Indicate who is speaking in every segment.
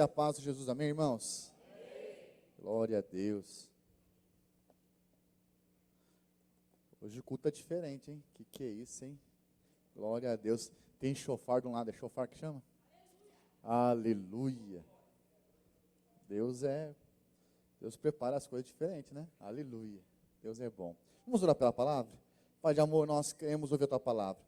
Speaker 1: A paz de Jesus, amém, irmãos? Amém. Glória a Deus. Hoje o culto é diferente, hein? Que é isso, hein? Glória a Deus. Tem chofar de um lado, é chofar que chama? Aleluia. Deus prepara as coisas diferentes, né? Aleluia. Deus é bom. Vamos orar pela palavra? Pai de amor, nós queremos ouvir a tua palavra.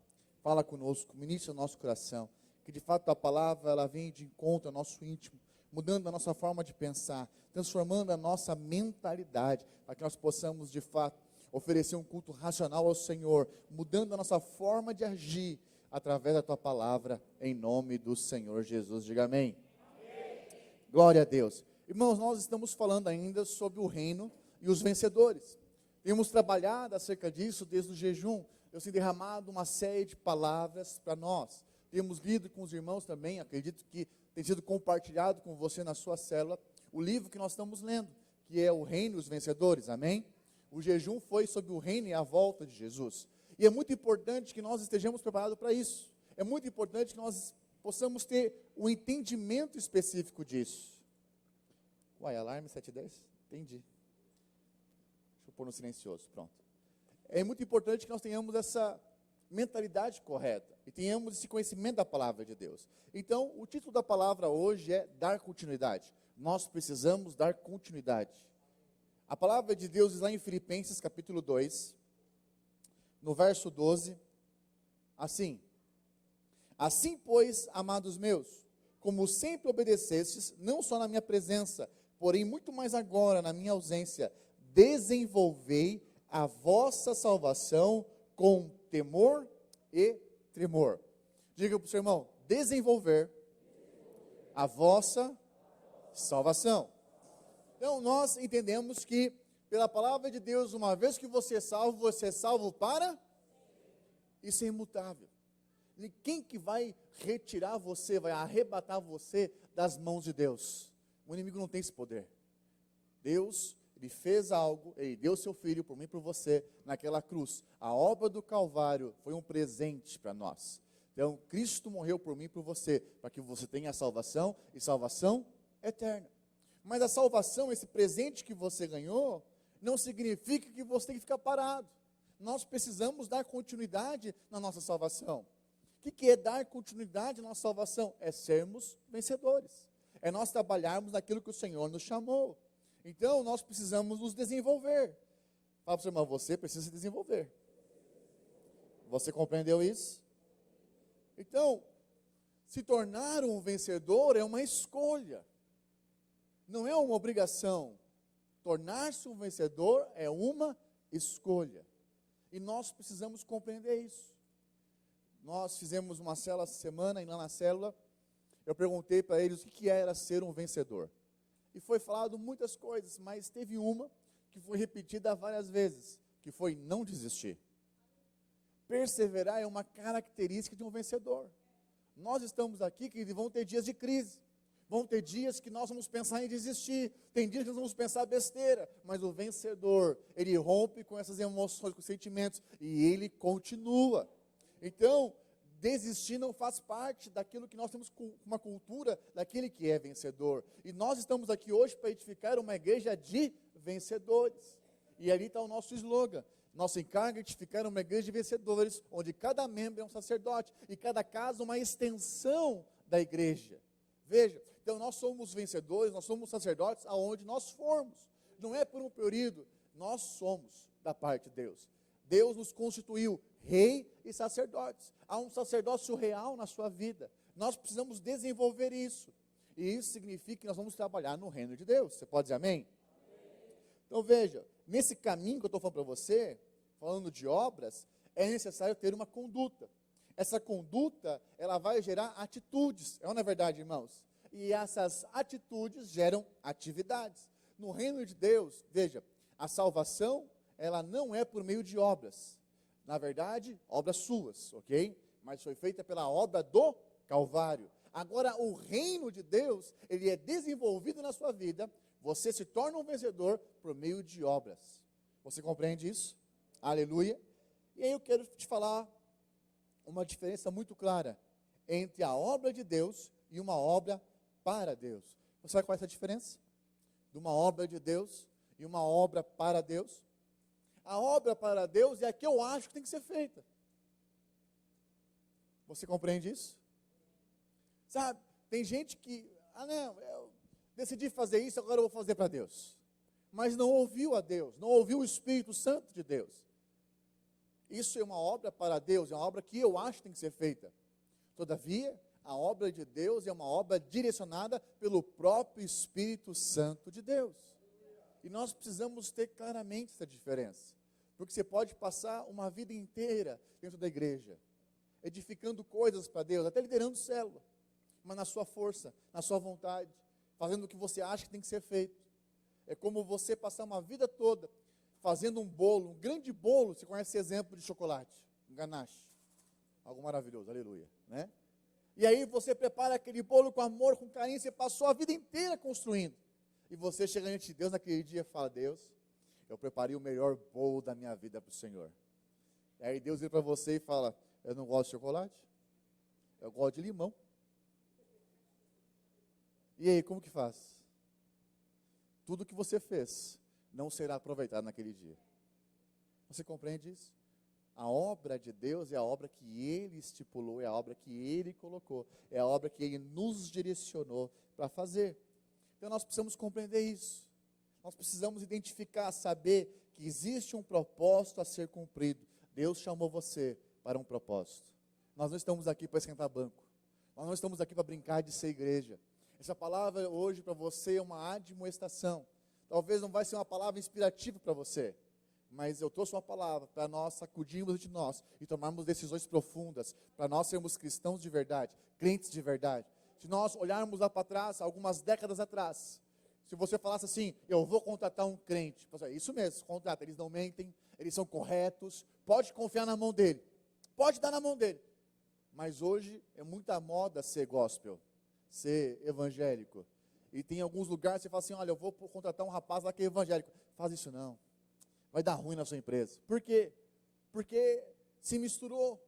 Speaker 1: Fala conosco, ministra o nosso coração. Que de fato a palavra ela vem de encontro ao nosso íntimo, mudando a nossa forma de pensar, transformando a nossa mentalidade, para que nós possamos de fato oferecer um culto racional ao Senhor, mudando a nossa forma de agir através da tua palavra, em nome do Senhor Jesus. Diga amém. Amém. Glória a Deus. Irmãos, nós estamos falando ainda sobre o reino e os vencedores. Temos trabalhado acerca disso desde o jejum. Eu tenho derramado uma série de palavras para nós. Temos lido com os irmãos também, acredito que tem sido compartilhado com você na sua célula, o livro que nós estamos lendo, que é o Reino e os Vencedores, amém? O jejum foi sobre o reino e a volta de Jesus. E é muito importante que nós estejamos preparados para isso. É muito importante que nós possamos ter um entendimento específico disso. Uai, alarme 710? Entendi. Deixa eu pôr no silencioso, pronto. É muito importante que nós tenhamos essa mentalidade correta e tenhamos esse conhecimento da palavra de Deus. Então, o título da palavra hoje é dar continuidade. Nós precisamos dar continuidade. A palavra de Deus diz lá em Filipenses capítulo 2, no verso 12, assim: assim, pois, amados meus, como sempre obedecestes, não só na minha presença, porém muito mais agora na minha ausência, desenvolvei a vossa salvação com temor e tremor. Diga para o seu irmão: desenvolver a vossa salvação. Então, nós entendemos que, pela palavra de Deus, uma vez que você é salvo para... Isso é imutável. E quem que vai retirar você, vai arrebatar você das mãos de Deus? O inimigo não tem esse poder. Deus, Ele fez algo, Ele deu seu Filho por mim e por você naquela cruz. A obra do Calvário foi um presente para nós. Então, Cristo morreu por mim e por você, para que você tenha salvação e salvação eterna. Mas a salvação, esse presente que você ganhou, não significa que você tem que ficar parado. Nós precisamos dar continuidade na nossa salvação. O que é dar continuidade na nossa salvação? É sermos vencedores. É nós trabalharmos naquilo que o Senhor nos chamou. Então, nós precisamos nos desenvolver. Fala para o seu irmão: você precisa se desenvolver. Você compreendeu isso? Então, se tornar um vencedor é uma escolha. Não é uma obrigação. Tornar-se um vencedor é uma escolha. E nós precisamos compreender isso. Nós fizemos uma célula essa semana, e lá na célula, eu perguntei para eles o que era ser um vencedor. E foi falado muitas coisas, mas teve uma que foi repetida várias vezes, que foi não desistir. Perseverar é uma característica de um vencedor. Nós estamos aqui que vão ter dias de crise. Vão ter dias que nós vamos pensar em desistir. Tem dias que nós vamos pensar besteira. Mas o vencedor, ele rompe com essas emoções, com os sentimentos. E ele continua. Então, desistir não faz parte daquilo que nós temos uma cultura daquele que é vencedor. E nós estamos aqui hoje para edificar uma igreja de vencedores. E ali está o nosso slogan. Nosso encargo é edificar uma igreja de vencedores, onde cada membro é um sacerdote e cada casa uma extensão da igreja. Veja, então nós somos vencedores, nós somos sacerdotes aonde nós formos. Não é por um período, nós somos da parte de Deus. Deus nos constituiu rei e sacerdotes. Há um sacerdócio real na sua vida. Nós precisamos desenvolver isso. E isso significa que nós vamos trabalhar no reino de Deus. Você pode dizer amém? Então veja, nesse caminho que eu estou falando para você, falando de obras, é necessário ter uma conduta. Essa conduta, ela vai gerar atitudes. É ou não é verdade, irmãos? E essas atitudes geram atividades. No reino de Deus, veja, a salvação, ela não é por meio de obras. Na verdade, obras suas, ok? Mas foi feita pela obra do Calvário. Agora, o reino de Deus, ele é desenvolvido na sua vida. Você se torna um vencedor por meio de obras. Você compreende isso? Aleluia. E aí eu quero te falar uma diferença muito clara entre a obra de Deus e uma obra para Deus. Você sabe qual é essa diferença? De uma obra de Deus e uma obra para Deus? A obra para Deus é a que eu acho que tem que ser feita. Você compreende isso? Sabe, tem gente que, não, eu decidi fazer isso, agora eu vou fazer para Deus. Mas não ouviu a Deus, não ouviu o Espírito Santo de Deus. Isso é uma obra para Deus, é uma obra que eu acho que tem que ser feita. Todavia, a obra de Deus é uma obra direcionada pelo próprio Espírito Santo de Deus. E nós precisamos ter claramente essa diferença. Porque você pode passar uma vida inteira dentro da igreja, edificando coisas para Deus, até liderando célula, mas na sua força, na sua vontade, fazendo o que você acha que tem que ser feito. É como você passar uma vida toda fazendo um bolo, um grande bolo. Você conhece esse exemplo de chocolate, um ganache, algo maravilhoso, aleluia, né? E aí você prepara aquele bolo com amor, com carinho, você passou a vida inteira construindo, e você chega diante de Deus naquele dia e fala: Deus, eu preparei o melhor bolo da minha vida para o Senhor. E aí Deus vira para você e fala: eu não gosto de chocolate, eu gosto de limão. E aí, como que faz? Tudo que você fez não será aproveitado naquele dia. Você compreende isso? A obra de Deus é a obra que Ele estipulou, é a obra que Ele colocou, é a obra que Ele nos direcionou para fazer. Então nós precisamos compreender isso. Nós precisamos identificar, saber que existe um propósito a ser cumprido. Deus chamou você para um propósito. Nós não estamos aqui para esquentar banco. Nós não estamos aqui para brincar de ser igreja. Essa palavra hoje para você é uma admoestação. Talvez não vai ser uma palavra inspirativa para você, mas eu trouxe uma palavra para nós sacudirmos de nós e tomarmos decisões profundas, para nós sermos cristãos de verdade, crentes de verdade. Se nós olharmos lá para trás, algumas décadas atrás, se você falasse assim: eu vou contratar um crente, isso mesmo, contrata, eles não mentem, eles são corretos, pode confiar na mão dele, pode dar na mão dele. Mas hoje é muita moda ser gospel, ser evangélico. E tem alguns lugares que você fala assim: olha, eu vou contratar um rapaz lá que é evangélico. Faz isso não, vai dar ruim na sua empresa. Por quê? Porque se misturou.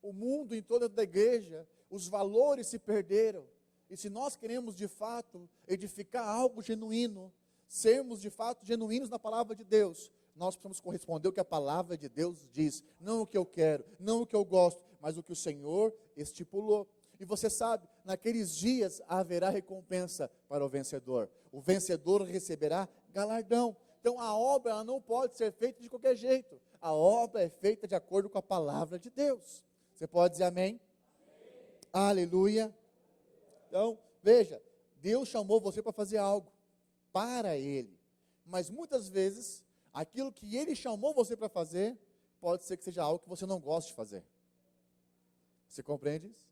Speaker 1: O mundo em toda a igreja, os valores se perderam. E se nós queremos de fato edificar algo genuíno, sermos de fato genuínos na palavra de Deus, nós precisamos corresponder ao que a palavra de Deus diz. Não o que eu quero, não o que eu gosto, mas o que o Senhor estipulou. E você sabe, naqueles dias haverá recompensa para o vencedor. O vencedor receberá galardão. Então a obra ela não pode ser feita de qualquer jeito. A obra é feita de acordo com a palavra de Deus. Você pode dizer amém? Aleluia. Então, veja, Deus chamou você para fazer algo para Ele. Mas muitas vezes, aquilo que Ele chamou você para fazer, pode ser que seja algo que você não goste de fazer. Você compreende isso?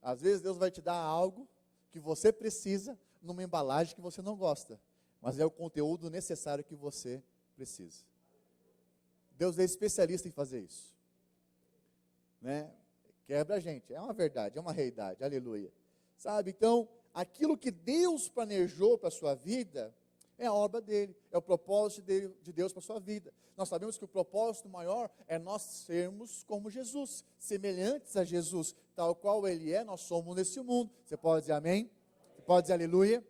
Speaker 1: Às vezes Deus vai te dar algo que você precisa numa embalagem que você não gosta, mas é o conteúdo necessário que você precisa. Deus é especialista em fazer isso, né? Quebra a gente, é uma verdade, é uma realidade, aleluia. Sabe, então, aquilo que Deus planejou para a sua vida, é a obra dele, é o propósito de Deus para a sua vida. Nós sabemos que o propósito maior é nós sermos como Jesus, semelhantes a Jesus, tal qual Ele é, nós somos nesse mundo. Você pode dizer amém? Você pode dizer aleluia?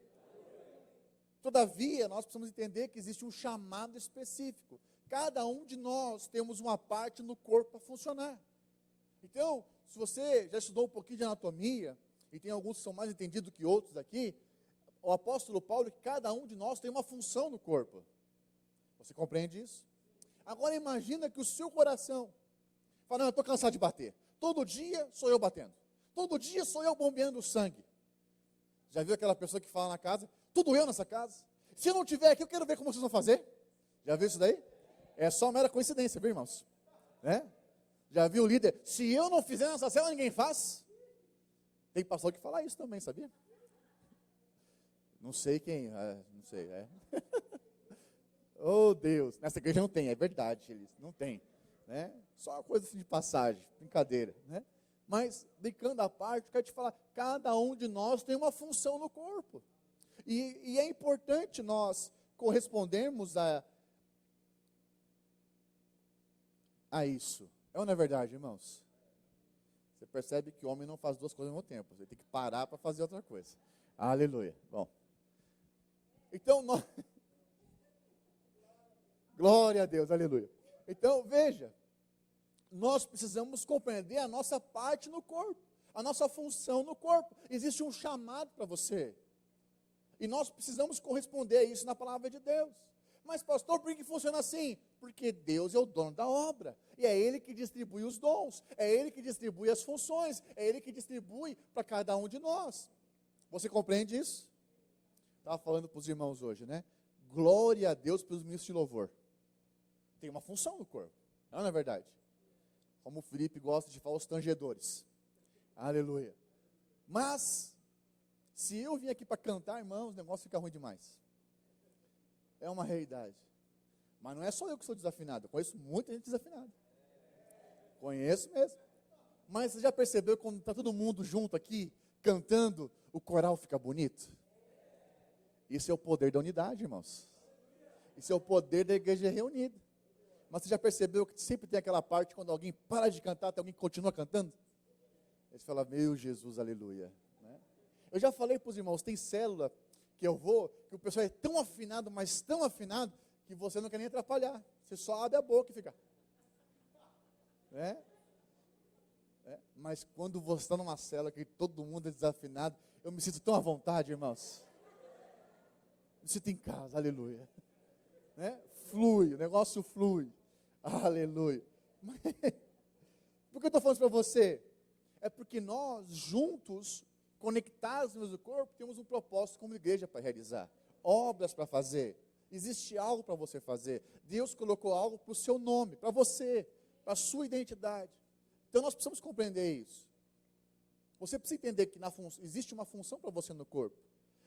Speaker 1: Todavia, nós precisamos entender que existe um chamado específico. Cada um de nós temos uma parte no corpo para funcionar. Então, se você já estudou um pouquinho de anatomia, e tem alguns que são mais entendidos que outros aqui, o apóstolo Paulo, que cada um de nós tem uma função no corpo. Você compreende isso? Agora imagina que o seu coração fala: não, eu estou cansado de bater. Todo dia sou eu batendo. Todo dia sou eu bombeando sangue. Já viu aquela pessoa que fala na casa: tudo eu nessa casa? Se eu não estiver aqui, eu quero ver como vocês vão fazer. Já viu isso daí? É só mera coincidência, viu, irmãos? Né? Já viu o líder: se eu não fizer nessa célula, ninguém faz? Tem pastor que fala isso também, sabia? Não sei quem, não sei, Oh Deus, nessa igreja não tem, é verdade, eles não tem, né? Só uma coisa assim de passagem, brincadeira, né? Mas, brincando à parte, eu quero te falar, cada um de nós tem uma função no corpo, e é importante nós correspondermos a isso. É ou não é verdade, irmãos? Você percebe que o homem não faz duas coisas ao mesmo tempo, você tem que parar para fazer outra coisa. Aleluia. Bom. Então, nós... Glória a Deus, aleluia. Então, veja, nós precisamos compreender a nossa parte no corpo, a nossa função no corpo. Existe um chamado para você. E nós precisamos corresponder a isso na palavra de Deus. Mas, pastor, por que funciona assim? Porque Deus é o dono da obra. E é Ele que distribui os dons. É Ele que distribui as funções. É Ele que distribui para cada um de nós. Você compreende isso? Estava falando para os irmãos hoje, né? Glória a Deus pelos ministros de louvor. Tem uma função no corpo. Não é verdade? Como o Felipe gosta de falar, os tangedores. Aleluia. Mas, se eu vim aqui para cantar, irmãos, o negócio fica ruim demais. É uma realidade. Mas não é só eu que sou desafinado. Eu conheço muita gente desafinada. Conheço mesmo. Mas você já percebeu quando está todo mundo junto aqui, cantando, o coral fica bonito? Isso é o poder da unidade, irmãos. Isso é o poder da igreja reunida. Mas você já percebeu que sempre tem aquela parte, quando alguém para de cantar, tem alguém que continua cantando? Eles falam, meu Jesus, aleluia. Né? Eu já falei para os irmãos, tem célula que eu vou, que o pessoal é tão afinado, mas tão afinado, que você não quer nem atrapalhar. Você só abre a boca e fica. Né? Mas quando você está numa célula que todo mundo é desafinado, eu me sinto tão à vontade, irmãos. Me sinto em casa, aleluia. Né? Flui, o negócio flui. Aleluia. Por que eu estou falando isso para você? É porque nós, juntos, conectados no mesmo corpo, temos um propósito como igreja para realizar. Obras para fazer. Existe algo para você fazer. Deus colocou algo para o seu nome, para você, para a sua identidade. Então nós precisamos compreender isso. Você precisa entender que existe uma função para você no corpo.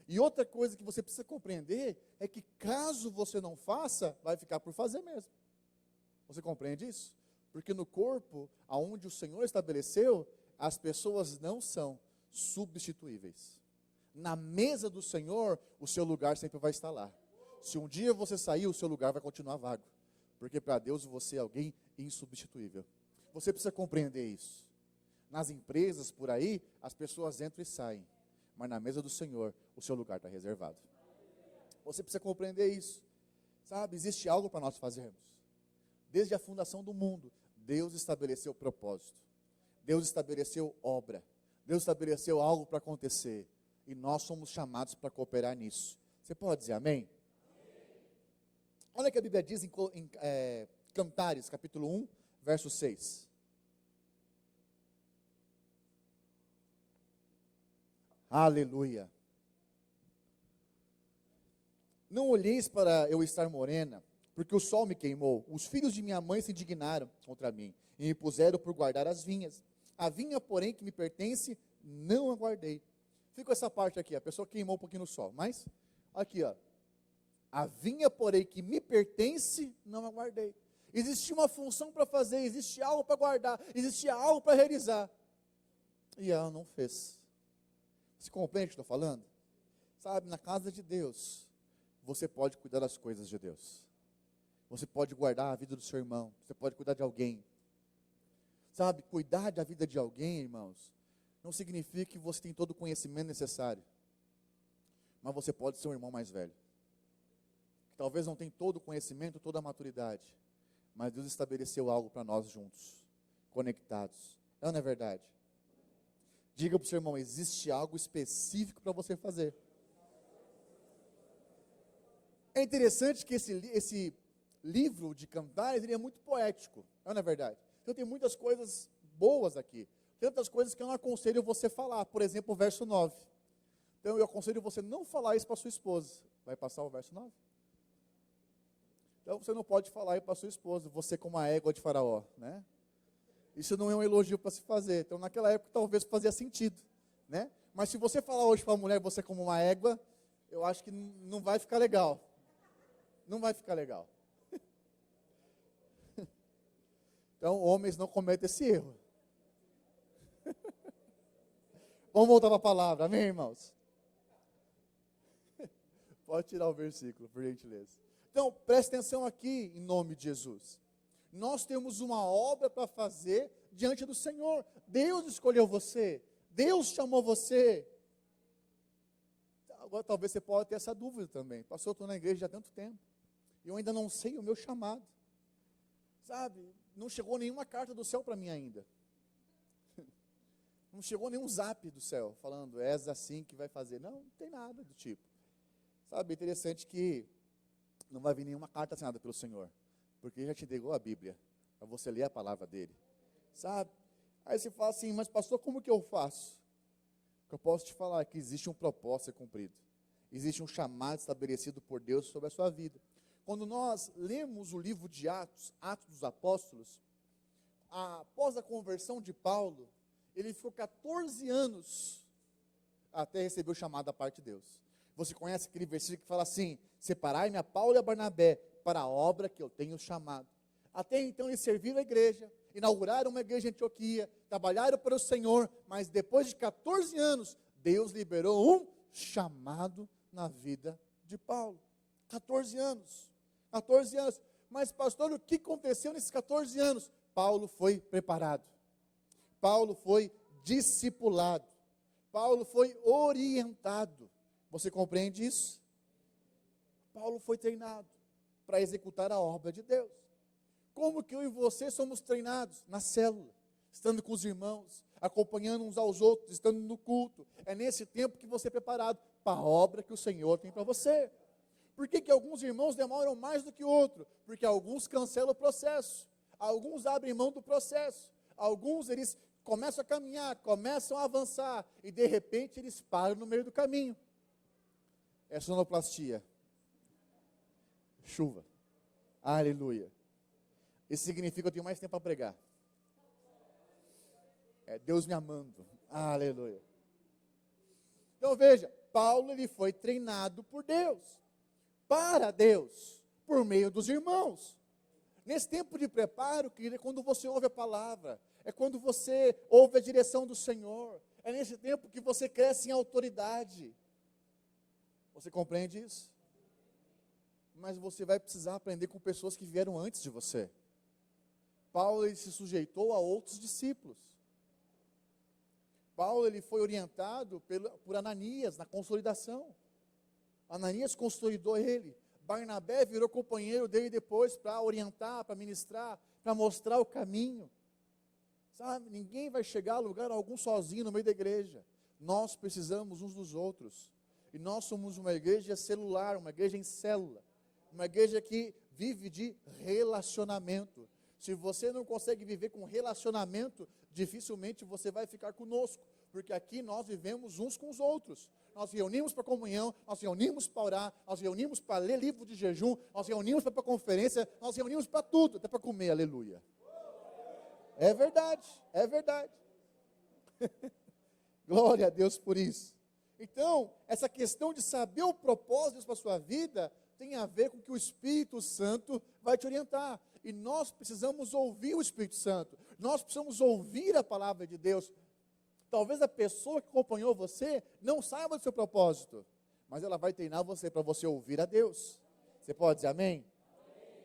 Speaker 1: E outra coisa que você precisa compreender é que caso você não faça, vai ficar por fazer mesmo. Você compreende isso? Porque no corpo, aonde o Senhor estabeleceu, as pessoas não são substituíveis. Na mesa do Senhor, o seu lugar sempre vai estar lá. Se um dia você sair, o seu lugar vai continuar vago. Porque para Deus você é alguém insubstituível. Você precisa compreender isso. Nas empresas por aí, as pessoas entram e saem. Mas na mesa do Senhor, o seu lugar está reservado. Você precisa compreender isso. Sabe, existe algo para nós fazermos. Desde a fundação do mundo, Deus estabeleceu propósito. Deus estabeleceu obra. Deus estabeleceu algo para acontecer. E nós somos chamados para cooperar nisso. Você pode dizer amém? Olha o que a Bíblia diz em Cantares, capítulo 1, verso 6. Aleluia. Não olheis para eu estar morena, porque o sol me queimou. Os filhos de minha mãe se indignaram contra mim, e me puseram por guardar as vinhas. A vinha, porém, que me pertence, não a guardei. Fica essa parte aqui, a pessoa queimou um pouquinho no sol. Mas, aqui, ó. A vinha, porém, que me pertence, não a guardei. Existia uma função para fazer, existe algo para guardar, existia algo para realizar. E ela não fez. Você compreende o que estou falando? Sabe, na casa de Deus, você pode cuidar das coisas de Deus. Você pode guardar a vida do seu irmão. Você pode cuidar de alguém. Sabe, cuidar da vida de alguém, irmãos, não significa que você tem todo o conhecimento necessário. Mas você pode ser um irmão mais velho. Que talvez não tenha todo o conhecimento, toda a maturidade. Mas Deus estabeleceu algo para nós juntos, conectados. Não é verdade? Diga para o seu irmão, existe algo específico para você fazer. É interessante que esse livro de Cantares, ele é muito poético, não é verdade? Então tem muitas coisas boas aqui. Tem outras coisas que eu não aconselho você falar, por exemplo, o verso 9. Então eu aconselho você não falar isso para sua esposa. Vai passar o verso 9? Então você não pode falar isso para sua esposa, você como a égua de Faraó, né? Isso não é um elogio para se fazer. Então, naquela época, talvez fazia sentido, né? Mas se você falar hoje para a mulher, você como uma égua, eu acho que não vai ficar legal. Não vai ficar legal. Então, homens não cometem esse erro. Vamos voltar para a palavra, amém, irmãos? Pode tirar o versículo, por gentileza. Então, preste atenção aqui, em nome de Jesus. Nós temos uma obra para fazer diante do Senhor. Deus escolheu você. Deus chamou você. Agora talvez você possa ter essa dúvida também. Pastor, eu estou na igreja há tanto tempo, e eu ainda não sei o meu chamado. Sabe, não chegou nenhuma carta do céu para mim ainda. Não chegou nenhum zap do céu, falando, és assim que vai fazer. Não tem nada do tipo. Sabe, é interessante que não vai vir nenhuma carta assinada pelo Senhor, porque Ele já te entregou a Bíblia, para você ler a palavra dEle. Sabe? Aí você fala assim, mas pastor, como que eu faço? O que eu posso te falar é que existe um propósito a ser cumprido. Existe um chamado estabelecido por Deus sobre a sua vida. Quando nós lemos o livro de Atos, Atos dos Apóstolos, após a conversão de Paulo, ele ficou 14 anos até receber o chamado da parte de Deus. Você conhece aquele versículo que fala assim, separai-me a Paulo e a Barnabé para a obra que eu tenho chamado. Até então eles serviram a igreja, inauguraram uma igreja em Antioquia, trabalharam para o Senhor, mas depois de 14 anos, Deus liberou um chamado na vida de Paulo. 14 anos. 14 anos. Mas pastor, o que aconteceu nesses 14 anos? Paulo foi preparado. Paulo foi discipulado. Paulo foi orientado. Você compreende isso? Paulo foi treinado para executar a obra de Deus. Como que eu e você somos treinados? Na célula, estando com os irmãos, acompanhando uns aos outros, estando no culto. É nesse tempo que você é preparado para a obra que o Senhor tem para você. Por que alguns irmãos demoram mais do que outros? Porque alguns cancelam o processo, alguns abrem mão do processo, alguns eles começam a caminhar, começam a avançar, e de repente eles param no meio do caminho. É sonoplastia. Chuva. Aleluia. Isso significa que eu tenho mais tempo para pregar. É Deus me amando. Aleluia. Então veja, Paulo ele foi treinado por Deus, para Deus, por meio dos irmãos. Nesse tempo de preparo, querido, é quando você ouve a palavra, é quando você ouve a direção do Senhor, é nesse tempo que você cresce em autoridade. Você compreende isso? Mas você vai precisar aprender com pessoas que vieram antes de você. Paulo ele se sujeitou a outros discípulos. Paulo ele foi orientado por Ananias na consolidação. Ananias consolidou ele. Barnabé virou companheiro dele depois para orientar, para ministrar, para mostrar o caminho. Sabe, ninguém vai chegar a lugar algum sozinho no meio da igreja. Nós precisamos uns dos outros. E nós somos uma igreja celular, uma igreja em célula. Uma igreja que vive de relacionamento. Se você não consegue viver com relacionamento, dificilmente você vai ficar conosco. Porque aqui nós vivemos uns com os outros. Nós reunimos para comunhão, nós reunimos para orar, nós reunimos para ler livro de jejum, nós reunimos para conferência, nós reunimos para tudo, até para comer, aleluia. É verdade, é verdade. Glória a Deus por isso. Então, essa questão de saber o propósito para a sua vida tem a ver com que o Espírito Santo vai te orientar. E nós precisamos ouvir o Espírito Santo. Nós precisamos ouvir a palavra de Deus. Talvez a pessoa que acompanhou você não saiba do seu propósito, mas ela vai treinar você para você ouvir a Deus. Você pode dizer amém? Amém?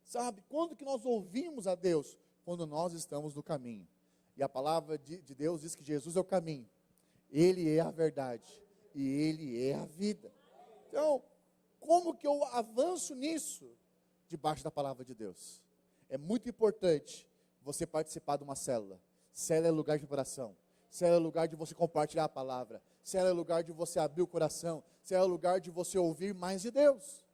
Speaker 1: Sabe, quando que nós ouvimos a Deus? Quando nós estamos no caminho. E a palavra de Deus diz que Jesus é o caminho. Ele é a verdade e Ele é a vida. Então, como que eu avanço nisso? Debaixo da palavra de Deus. É muito importante você participar de uma célula. Célula é lugar de oração. Célula é lugar de você compartilhar a palavra. Célula é lugar de você abrir o coração. Célula é lugar de você ouvir mais de Deus.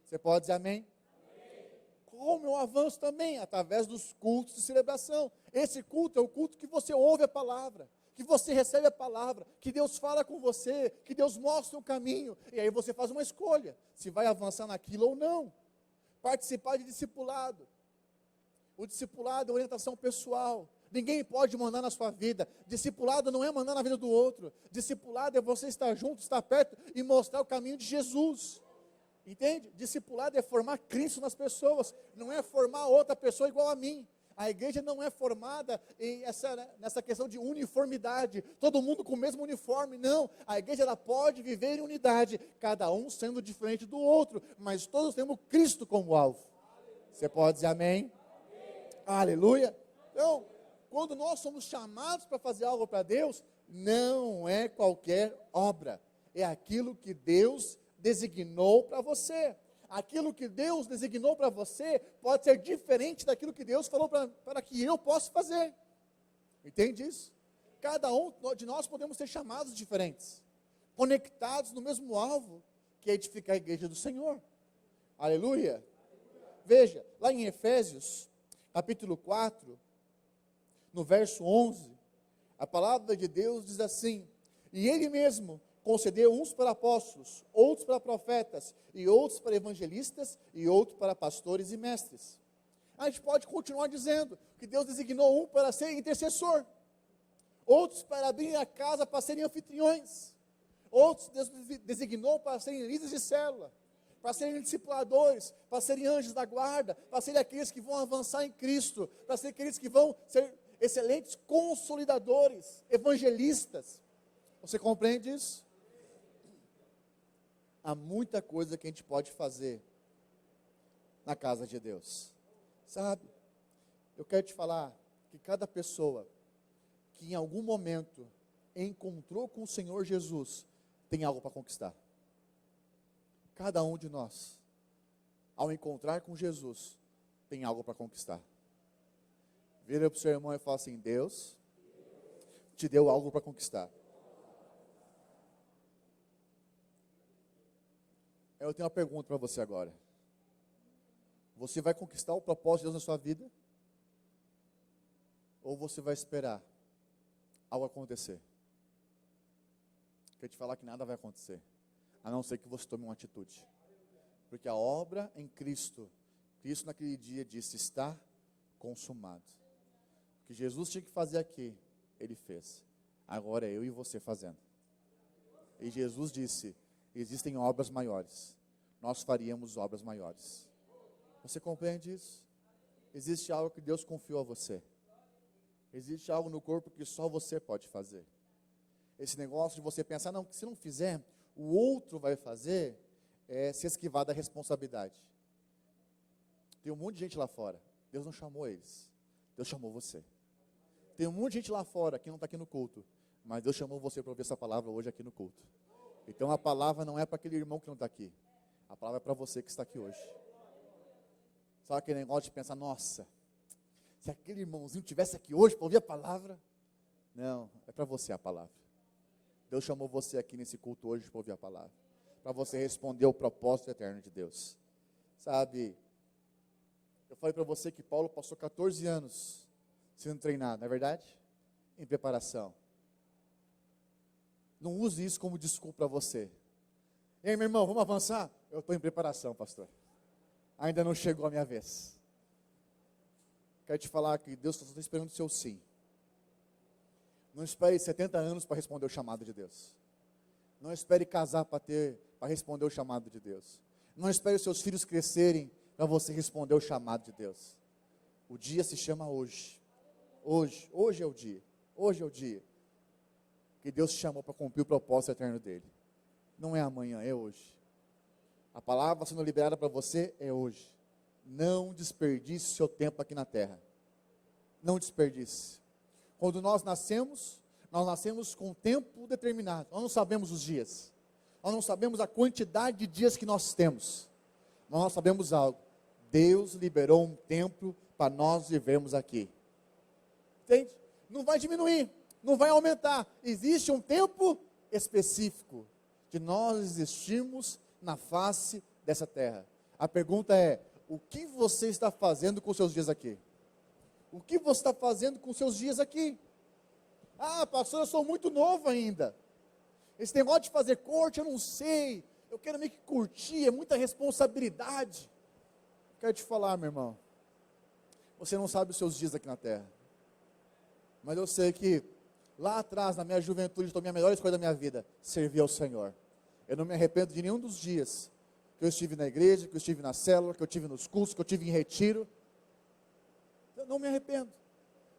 Speaker 1: Você pode dizer amém? Amém. Como eu avanço também? Através dos cultos de celebração. Esse culto é o culto que você ouve a palavra, que você recebe a palavra, que Deus fala com você, que Deus mostra o caminho, e aí você faz uma escolha, se vai avançar naquilo ou não. Participar de discipulado. O discipulado é orientação pessoal. Ninguém pode mandar na sua vida. Discipulado não é mandar na vida do outro. Discipulado é você estar junto, estar perto e mostrar o caminho de Jesus. Entende? Discipulado é formar Cristo nas pessoas, não é formar outra pessoa igual a mim. A igreja não é formada nessa questão de uniformidade, todo mundo com o mesmo uniforme, não. A igreja ela pode viver em unidade, cada um sendo diferente do outro, mas todos temos Cristo como alvo. Você pode dizer amém? Amém. Aleluia. Então, quando nós somos chamados para fazer algo para Deus, não é qualquer obra, é aquilo que Deus designou para você. Aquilo que Deus designou para você pode ser diferente daquilo que Deus falou para que eu possa fazer. Entende isso? Cada um de nós podemos ter chamados diferentes, conectados no mesmo alvo, que é edificar a igreja do Senhor. Aleluia! Veja, lá em Efésios, capítulo 4, no verso 11, a palavra de Deus diz assim: e Ele mesmo concedeu uns para apóstolos, outros para profetas, e outros para evangelistas, e outros para pastores e mestres. A gente pode continuar dizendo que Deus designou um para ser intercessor, outros para abrir a casa para serem anfitriões, outros Deus designou para serem líderes de célula, para serem discipuladores, para serem anjos da guarda, para serem aqueles que vão avançar em Cristo, para serem aqueles que vão ser excelentes consolidadores, evangelistas. Você compreende isso? Há muita coisa que a gente pode fazer na casa de Deus. Sabe? Eu quero te falar que cada pessoa que em algum momento encontrou com o Senhor Jesus tem algo para conquistar. Cada um de nós, ao encontrar com Jesus, tem algo para conquistar. Vira para o seu irmão e fala assim: Deus te deu algo para conquistar. Eu tenho uma pergunta para você agora. Você vai conquistar o propósito de Deus na sua vida? Ou você vai esperar algo acontecer? Quero te falar que nada vai acontecer, a não ser que você tome uma atitude. Porque a obra em Cristo naquele dia disse: está consumado. O que Jesus tinha que fazer aqui, Ele fez. Agora é eu e você fazendo. E Jesus disse: existem obras maiores, nós faríamos obras maiores. Você compreende isso? Existe algo que Deus confiou a você. Existe algo no corpo que só você pode fazer. Esse negócio de você pensar: não, que se não fizer, o outro vai fazer, é se esquivar da responsabilidade. Tem um monte de gente lá fora, Deus não chamou eles, Deus chamou você. Tem um monte de gente lá fora que não está aqui no culto, mas Deus chamou você para ouvir essa palavra hoje aqui no culto. Então a palavra não é para aquele irmão que não está aqui, a palavra é para você que está aqui hoje. Sabe aquele negócio de pensar: nossa, se aquele irmãozinho estivesse aqui hoje para ouvir a palavra? Não, é para você a palavra. Deus chamou você aqui nesse culto hoje para ouvir a palavra, para você responder ao propósito eterno de Deus. Sabe, eu falei para você que Paulo passou 14 anos sendo treinado, não é verdade? Em preparação. Não use isso como desculpa para você. E aí, meu irmão, vamos avançar? Eu estou em preparação, pastor. Ainda não chegou a minha vez. Quero te falar que Deus está esperando o seu sim. Não espere 70 anos para responder o chamado de Deus. Não espere casar para responder o chamado de Deus. Não espere os seus filhos crescerem para você responder o chamado de Deus. O dia se chama hoje. Hoje é o dia. Hoje é o dia que Deus te chamou para cumprir o propósito eterno dele. Não é amanhã, é hoje. A palavra sendo liberada para você é hoje. Não desperdice seu tempo aqui na terra. Não desperdice. Quando nós nascemos com um tempo determinado. Nós não sabemos os dias. Nós não sabemos a quantidade de dias que nós temos. Mas nós sabemos algo. Deus liberou um tempo para nós vivermos aqui. Entende? Não vai diminuir, não vai aumentar. Existe um tempo específico de nós existirmos na face dessa terra. A pergunta é: o que você está fazendo com os seus dias aqui? O que você está fazendo com os seus dias aqui? Ah, pastor, eu sou muito novo ainda. Esse negócio de fazer corte, eu não sei. Eu quero meio que curtir, é muita responsabilidade. Quero te falar, meu irmão. Você não sabe os seus dias aqui na terra. Mas eu sei que lá atrás, na minha juventude, tomei a melhor escolha da minha vida: servir ao Senhor. Eu não me arrependo de nenhum dos dias que eu estive na igreja, que eu estive na célula, que eu estive nos cursos, que eu estive em retiro. Eu não me arrependo.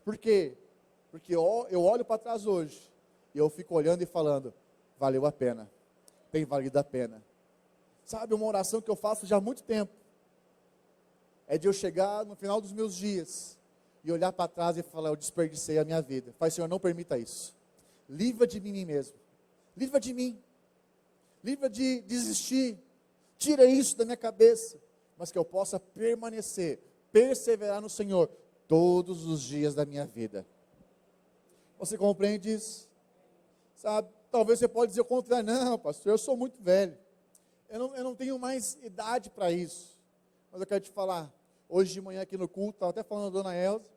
Speaker 1: Por quê? Porque eu olho para trás hoje e eu fico olhando e falando: valeu a pena, tem valido a pena. Sabe, uma oração que eu faço já há muito tempo é de eu chegar no final dos meus dias e olhar para trás e falar: eu desperdicei a minha vida. Pai, Senhor, não permita isso. Livra de mim mesmo. Livra de mim. livra de desistir, tira isso da minha cabeça, mas que eu possa permanecer, perseverar no Senhor todos os dias da minha vida. Você compreende isso? Sabe? Talvez você pode dizer o contrário, não, pastor, eu sou muito velho, eu não tenho mais idade para isso. Mas eu quero te falar, hoje de manhã aqui no culto, estava até falando da dona Elza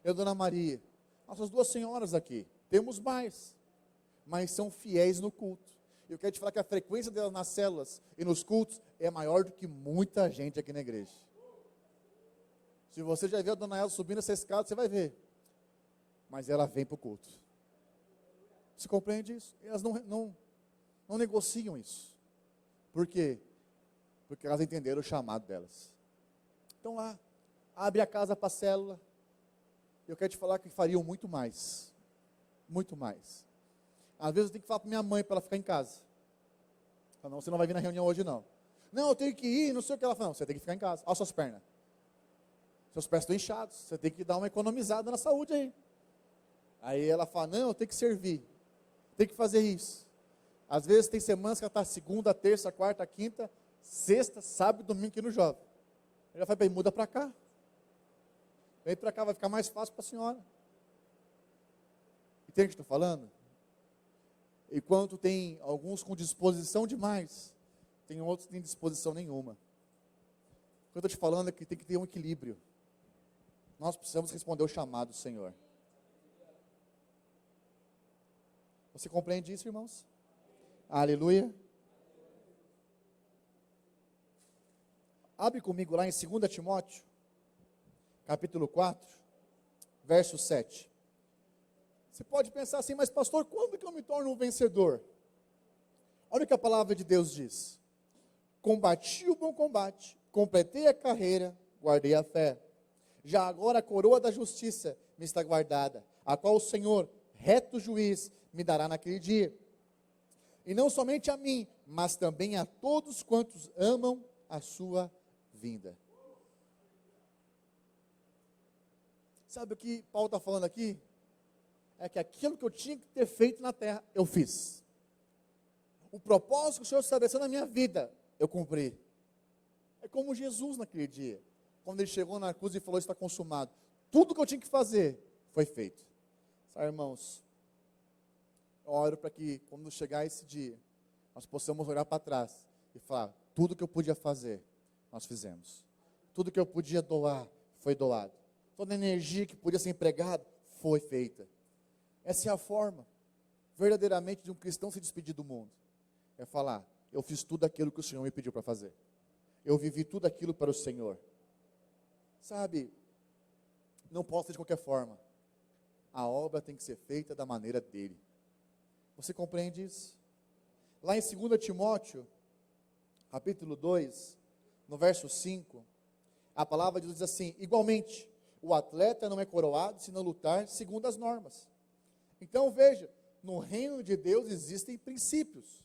Speaker 1: e a dona Maria, nossas duas senhoras aqui, temos mais, mas são fiéis no culto. Eu quero te falar que a frequência delas nas células e nos cultos é maior do que muita gente aqui na igreja. Se você já viu a dona Elza subindo essa escada, você vai ver. Mas ela vem para o culto. Você compreende isso? Elas não negociam isso. Por quê? Porque elas entenderam o chamado delas. Então lá, abre a casa para a célula. Eu quero te falar que fariam muito mais. Muito mais. Às vezes eu tenho que falar para minha mãe para ela ficar em casa. Não, você não vai vir na reunião hoje não. Não, eu tenho que ir, não sei o que ela fala. Não, você tem que ficar em casa. Olha suas pernas. Seus pés estão inchados. Você tem que dar uma economizada na saúde aí. Aí ela fala, não, eu tenho que servir. Tem que fazer isso. Às vezes tem semanas que ela está segunda, terça, quarta, quinta, sexta, sábado, domingo aqui no jovem. Ela fala, bem, muda para cá. Vem para cá, vai ficar mais fácil para a senhora. Entende o que estou falando? Enquanto tem alguns com disposição demais, tem outros que têm disposição nenhuma. O que eu estou te falando é que tem que ter um equilíbrio. Nós precisamos responder o chamado do Senhor. Você compreende isso, irmãos? Aleluia. Abre comigo lá em 2 Timóteo, capítulo 4, verso 7. Você pode pensar assim, mas pastor, quando que eu me torno um vencedor? Olha o que a palavra de Deus diz. Combati o bom combate, completei a carreira, guardei a fé. Já agora a coroa da justiça me está guardada, a qual o Senhor, reto juiz, me dará naquele dia. E não somente a mim, mas também a todos quantos amam a sua vinda. Sabe o que Paulo está falando aqui? É que aquilo que eu tinha que ter feito na terra, eu fiz. O propósito que o Senhor estabeleceu na minha vida, eu cumpri. É como Jesus naquele dia, quando ele chegou na cruz e falou, está consumado. Tudo que eu tinha que fazer, foi feito. Sabe, irmãos, eu oro para que, quando chegar esse dia, nós possamos olhar para trás e falar, tudo que eu podia fazer, nós fizemos. Tudo que eu podia doar, foi doado. Toda a energia que podia ser empregada, foi feita. Essa é a forma, verdadeiramente, de um cristão se despedir do mundo. É falar, eu fiz tudo aquilo que o Senhor me pediu para fazer. Eu vivi tudo aquilo para o Senhor. Sabe, não pode ser de qualquer forma. A obra tem que ser feita da maneira dele. Você compreende isso? Lá em 2 Timóteo, capítulo 2, no verso 5, a palavra de Deus diz assim, igualmente, o atleta não é coroado se não lutar segundo as normas. Então veja, no reino de Deus existem princípios.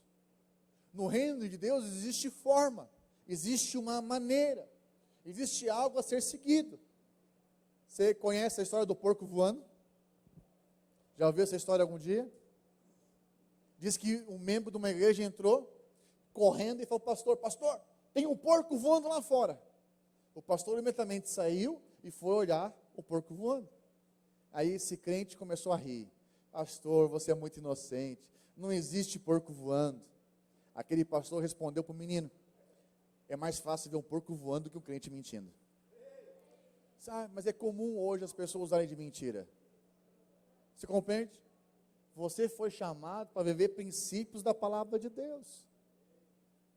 Speaker 1: No reino de Deus existe forma, existe uma maneira, existe algo a ser seguido. Você conhece a história do porco voando? Já ouviu essa história algum dia? Diz que um membro de uma igreja entrou, correndo e falou, pastor, tem um porco voando lá fora. O pastor imediatamente saiu e foi olhar o porco voando. Aí esse crente começou a rir. Pastor, você é muito inocente, não existe porco voando. Aquele pastor respondeu para o menino, é mais fácil ver um porco voando do que um crente mentindo. Sabe, mas é comum hoje as pessoas usarem de mentira. Você compreende? Você foi chamado para viver princípios da palavra de Deus.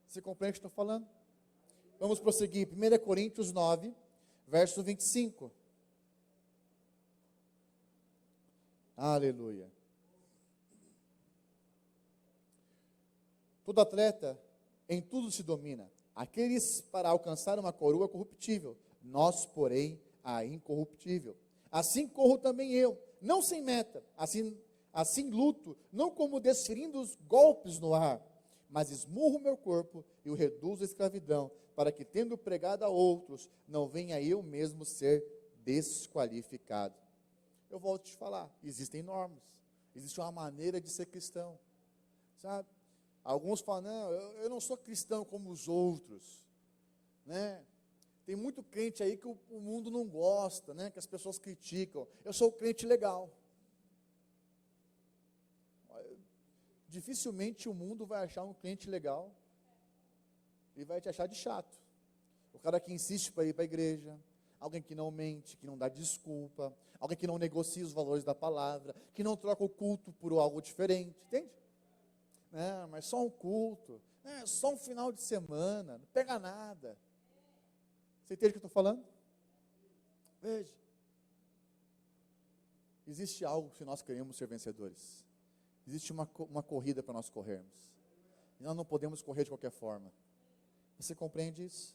Speaker 1: Você compreende o que estou falando? Vamos prosseguir, 1 Coríntios 9, verso 25. Aleluia. Todo atleta em tudo se domina. Aqueles para alcançar uma coroa corruptível, nós, porém, a incorruptível. Assim corro também eu, não sem meta, assim luto, não como desferindo os golpes no ar, mas esmurro meu corpo e o reduzo à escravidão, para que, tendo pregado a outros, não venha eu mesmo ser desqualificado. Eu volto a te falar, existem normas, existe uma maneira de ser cristão, sabe? Alguns falam, não, eu não sou cristão como os outros, né? Tem muito crente aí que o mundo não gosta, né? Que as pessoas criticam. Eu sou o crente legal. Dificilmente o mundo vai achar um crente legal e vai te achar de chato. O cara que insiste para ir para a igreja, alguém que não mente, que não dá desculpa, alguém que não negocia os valores da palavra, que não troca o culto por algo diferente, entende? Mas só um culto, só um final de semana, não pega nada. Você entende o que eu estou falando? Veja, existe algo se nós queremos ser vencedores. Existe uma corrida para nós corrermos. E nós não podemos correr de qualquer forma. Você compreende isso?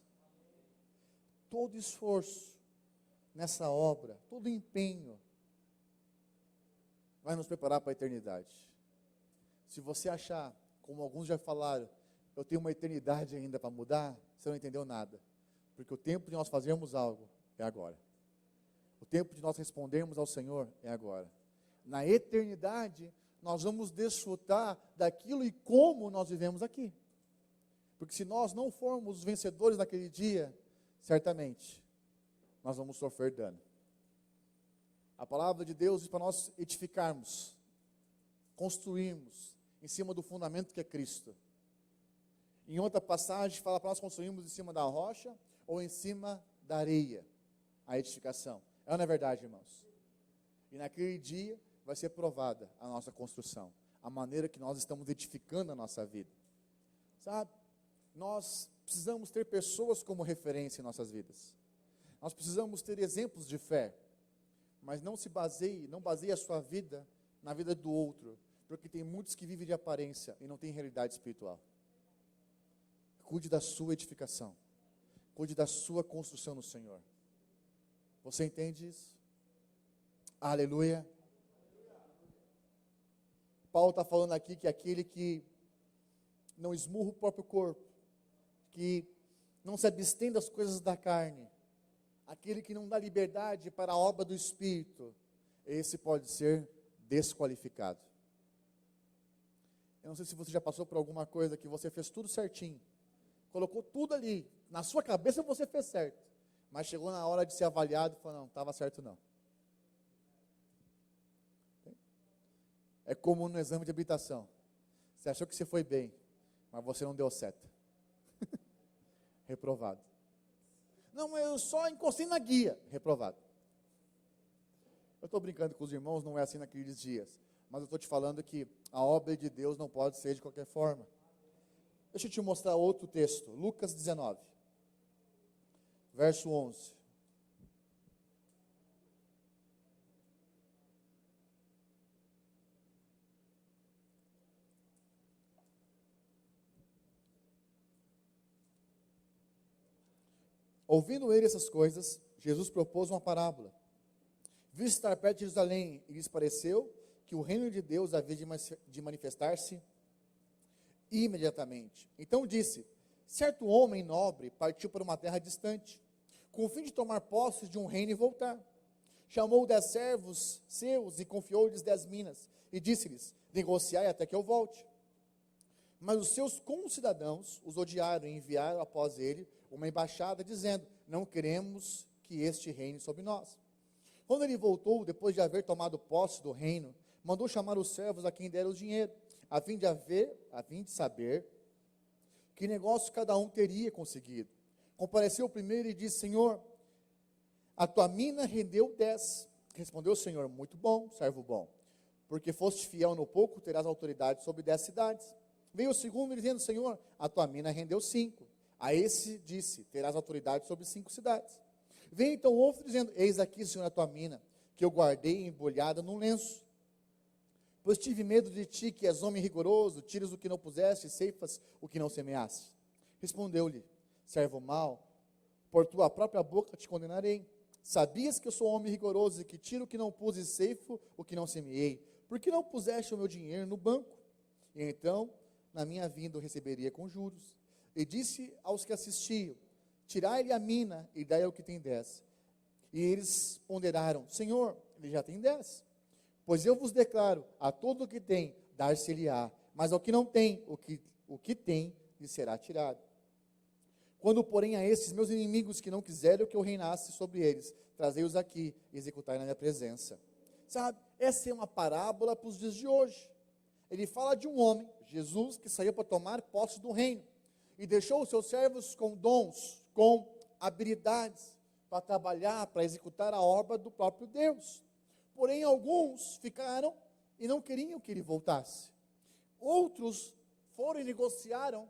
Speaker 1: Todo esforço nessa obra, todo empenho, vai nos preparar para a eternidade. Se você achar, como alguns já falaram, eu tenho uma eternidade ainda para mudar, você não entendeu nada. Porque o tempo de nós fazermos algo é agora. O tempo de nós respondermos ao Senhor é agora. Na eternidade, nós vamos desfrutar daquilo e como nós vivemos aqui. Porque se nós não formos vencedores naquele dia, certamente, nós vamos sofrer dano. A palavra de Deus diz para nós edificarmos, construirmos em cima do fundamento que é Cristo. Em outra passagem, fala para nós construirmos em cima da rocha ou em cima da areia, a edificação. É ou não é verdade, irmãos? E naquele dia vai ser provada a nossa construção, a maneira que nós estamos edificando a nossa vida. Sabe? Nós precisamos ter pessoas como referência em nossas vidas. Nós precisamos ter exemplos de fé, mas não baseie a sua vida na vida do outro, porque tem muitos que vivem de aparência e não têm realidade espiritual. Cuide da sua edificação, cuide da sua construção no Senhor. Você entende isso? Aleluia. Paulo está falando aqui que aquele que não esmurra o próprio corpo, que não se abstém das coisas da carne, aquele que não dá liberdade para a obra do Espírito, esse pode ser desqualificado. Eu não sei se você já passou por alguma coisa que você fez tudo certinho, colocou tudo ali, na sua cabeça você fez certo, mas chegou na hora de ser avaliado e falou, não, estava certo não. É como no exame de habilitação. Você achou que você foi bem, mas você não deu seta. Reprovado. Não, mas eu só encostei na guia. Reprovado. Eu estou brincando com os irmãos, não é assim naqueles dias. Mas eu estou te falando que a obra de Deus não pode ser de qualquer forma. Deixa eu te mostrar outro texto. Lucas 19. Verso 11. Ouvindo ele essas coisas, Jesus propôs uma parábola. Visto estar perto de Jerusalém, e lhes pareceu que o reino de Deus havia de manifestar-se imediatamente. Então disse, certo homem nobre partiu para uma terra distante, com o fim de tomar posse de um reino e voltar. Chamou 10 servos seus e confiou-lhes 10 minas, e disse-lhes, negociai até que eu volte. Mas os seus concidadãos os odiaram e enviaram após ele uma embaixada, dizendo, não queremos que este reine sobre nós. Quando ele voltou, depois de haver tomado posse do reino, mandou chamar os servos a quem dera o dinheiro, a fim de saber que negócio cada um teria conseguido. Compareceu o primeiro e disse, Senhor, a tua mina rendeu 10. Respondeu o Senhor, muito bom, servo bom, porque foste fiel no pouco, terás autoridade sobre 10 cidades. Veio o segundo dizendo, Senhor, a tua mina rendeu 5. A esse disse, terás autoridade sobre 5 cidades. Veio então outro dizendo, eis aqui, Senhor, a tua mina, que eu guardei embrulhada num lenço. Pois tive medo de ti, que és homem rigoroso, tiras o que não puseste, e ceifas o que não semeaste. Respondeu-lhe, servo mau, por tua própria boca te condenarei. Sabias que eu sou homem rigoroso, e que tiro o que não pus e ceifo o que não semeei? Por que não puseste o meu dinheiro no banco? E então, na minha vinda, eu receberia com juros. E disse aos que assistiam, tirai-lhe a mina e dai ao que tem 10. E eles ponderaram, Senhor, ele já tem 10. Pois eu vos declaro, a todo o que tem, dar-se-lhe-á, mas ao que não tem, o que o que tem lhe será tirado. Quando, porém, a esses meus inimigos que não quiseram que eu reinasse sobre eles, trazei-os aqui e executai na minha presença. Sabe, essa é uma parábola para os dias de hoje. Ele fala de um homem, Jesus, que saiu para tomar posse do reino, e deixou os seus servos com dons, com habilidades, para trabalhar, para executar a obra do próprio Deus. Porém, alguns ficaram e não queriam que ele voltasse. Outros foram e negociaram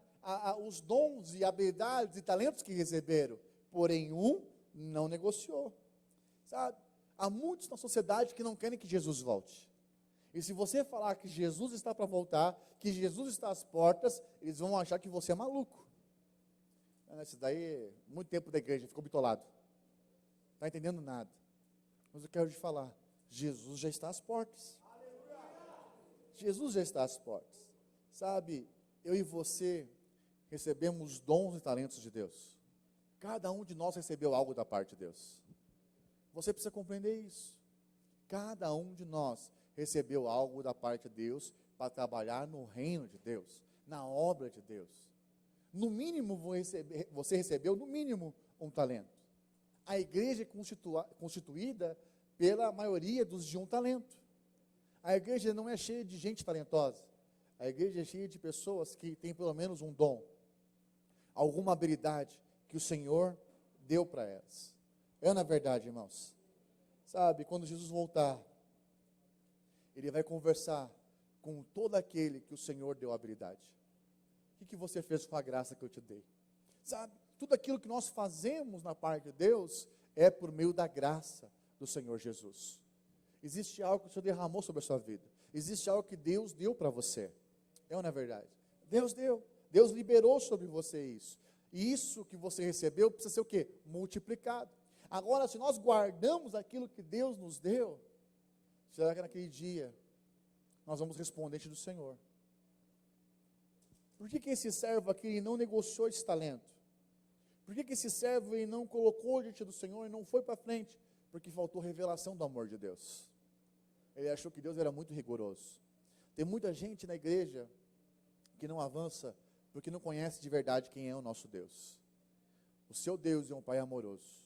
Speaker 1: os dons e habilidades e talentos que receberam. Porém, um não negociou. Sabe? Há muitos na sociedade que não querem que Jesus volte. E se você falar que Jesus está para voltar, que Jesus está às portas, eles vão achar que você é maluco. Isso daí, muito tempo da igreja, ficou bitolado. Não está entendendo nada. Mas eu quero te falar, Jesus já está às portas. Jesus já está às portas. Sabe, eu e você recebemos dons e talentos de Deus. Cada um de nós recebeu algo da parte de Deus. Você precisa compreender isso. Cada um de nós recebeu algo da parte de Deus para trabalhar no reino de Deus, na obra de Deus. No mínimo, você recebeu, no mínimo, um talento. A igreja é constituída pela maioria dos de um talento. A igreja não é cheia de gente talentosa. A igreja é cheia de pessoas que têm pelo menos um dom, alguma habilidade que o Senhor deu para elas. É na verdade, irmãos. Sabe, quando Jesus voltar, Ele vai conversar com todo aquele que o Senhor deu habilidade. O que você fez com a graça que eu te dei? Sabe, tudo aquilo que nós fazemos na parte de Deus é por meio da graça do Senhor Jesus. Existe algo que o Senhor derramou sobre a sua vida. Existe algo que Deus deu para você. É ou não é verdade? Deus deu. Deus liberou sobre você isso. E isso que você recebeu precisa ser o quê? Multiplicado. Agora, se nós guardamos aquilo que Deus nos deu, será que naquele dia nós vamos responder diante do Senhor? Por que esse servo aqui não negociou esse talento? Por que esse servo ele não colocou diante do Senhor e não foi para frente? Porque faltou revelação do amor de Deus. Ele achou que Deus era muito rigoroso. Tem muita gente na igreja que não avança porque não conhece de verdade quem é o nosso Deus. O seu Deus é um Pai amoroso.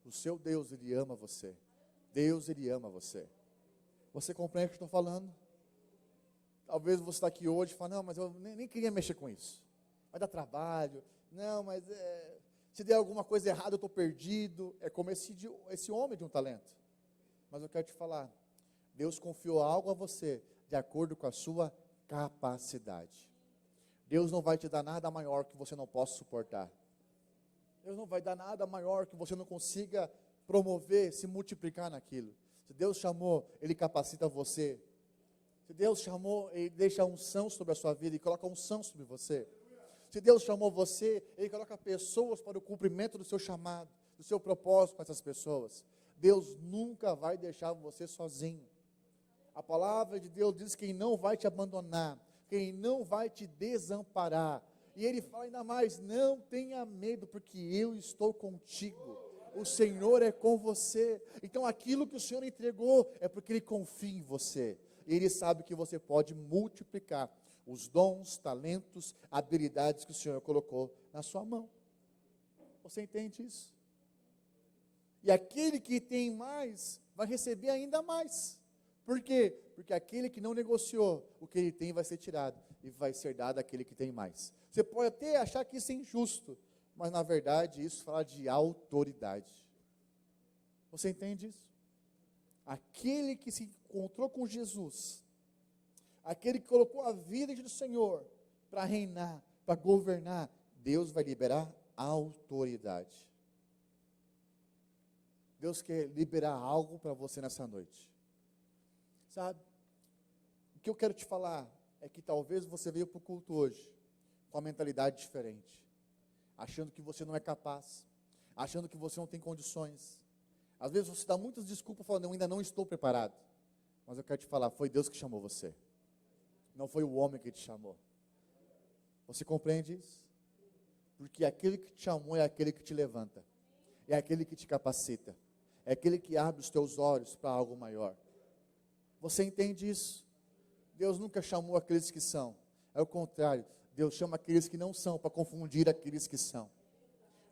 Speaker 1: O seu Deus, Ele ama você. Deus, Ele ama você. Você compreende o que eu estou falando? Talvez você está aqui hoje e fale, não, mas eu nem queria mexer com isso. Vai dar trabalho. Não, mas se der alguma coisa errada eu estou perdido. É como esse homem de um talento. Mas eu quero te falar, Deus confiou algo a você de acordo com a sua capacidade. Deus não vai te dar nada maior que você não possa suportar. Deus não vai dar nada maior que você não consiga promover, se multiplicar naquilo. Se Deus chamou, Ele capacita você. Se Deus chamou, Ele deixa a unção sobre a sua vida e coloca a unção sobre você. Se Deus chamou você, Ele coloca pessoas para o cumprimento do seu chamado, do seu propósito com essas pessoas. Deus nunca vai deixar você sozinho. A palavra de Deus diz que Ele não vai te abandonar, que Ele não vai te desamparar. E Ele fala ainda mais, não tenha medo, porque eu estou contigo. O Senhor é com você. Então aquilo que o Senhor entregou é porque Ele confia em você. E Ele sabe que você pode multiplicar os dons, talentos, habilidades que o Senhor colocou na sua mão. Você entende isso? E aquele que tem mais, vai receber ainda mais. Por quê? Porque aquele que não negociou, o que ele tem vai ser tirado, e vai ser dado àquele que tem mais. Você pode até achar que isso é injusto, mas na verdade isso fala de autoridade. Você entende isso? Aquele que se encontrou com Jesus, aquele que colocou a vida do Senhor para reinar, para governar, Deus vai liberar autoridade. Deus quer liberar algo para você nessa noite. Sabe? O que eu quero te falar é que talvez você veio para o culto hoje com uma mentalidade diferente, achando que você não é capaz, achando que você não tem condições. Às vezes você dá muitas desculpas falando, eu ainda não estou preparado. Mas eu quero te falar, foi Deus que chamou você. Não foi o homem que te chamou. Você compreende isso? Porque aquele que te chamou é aquele que te levanta. É aquele que te capacita. É aquele que abre os teus olhos para algo maior. Você entende isso? Deus nunca chamou aqueles que são. É o contrário. Deus chama aqueles que não são para confundir aqueles que são.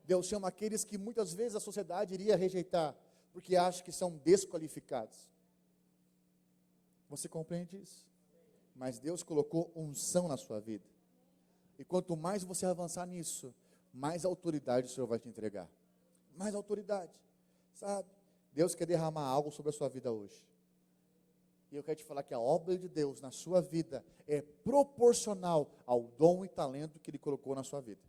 Speaker 1: Deus chama aqueles que muitas vezes a sociedade iria rejeitar, porque acha que são desqualificados. Você compreende isso? Mas Deus colocou unção na sua vida. E quanto mais você avançar nisso, mais autoridade o Senhor vai te entregar. Mais autoridade, sabe? Deus quer derramar algo sobre a sua vida hoje. E eu quero te falar que a obra de Deus na sua vida é proporcional ao dom e talento que Ele colocou na sua vida.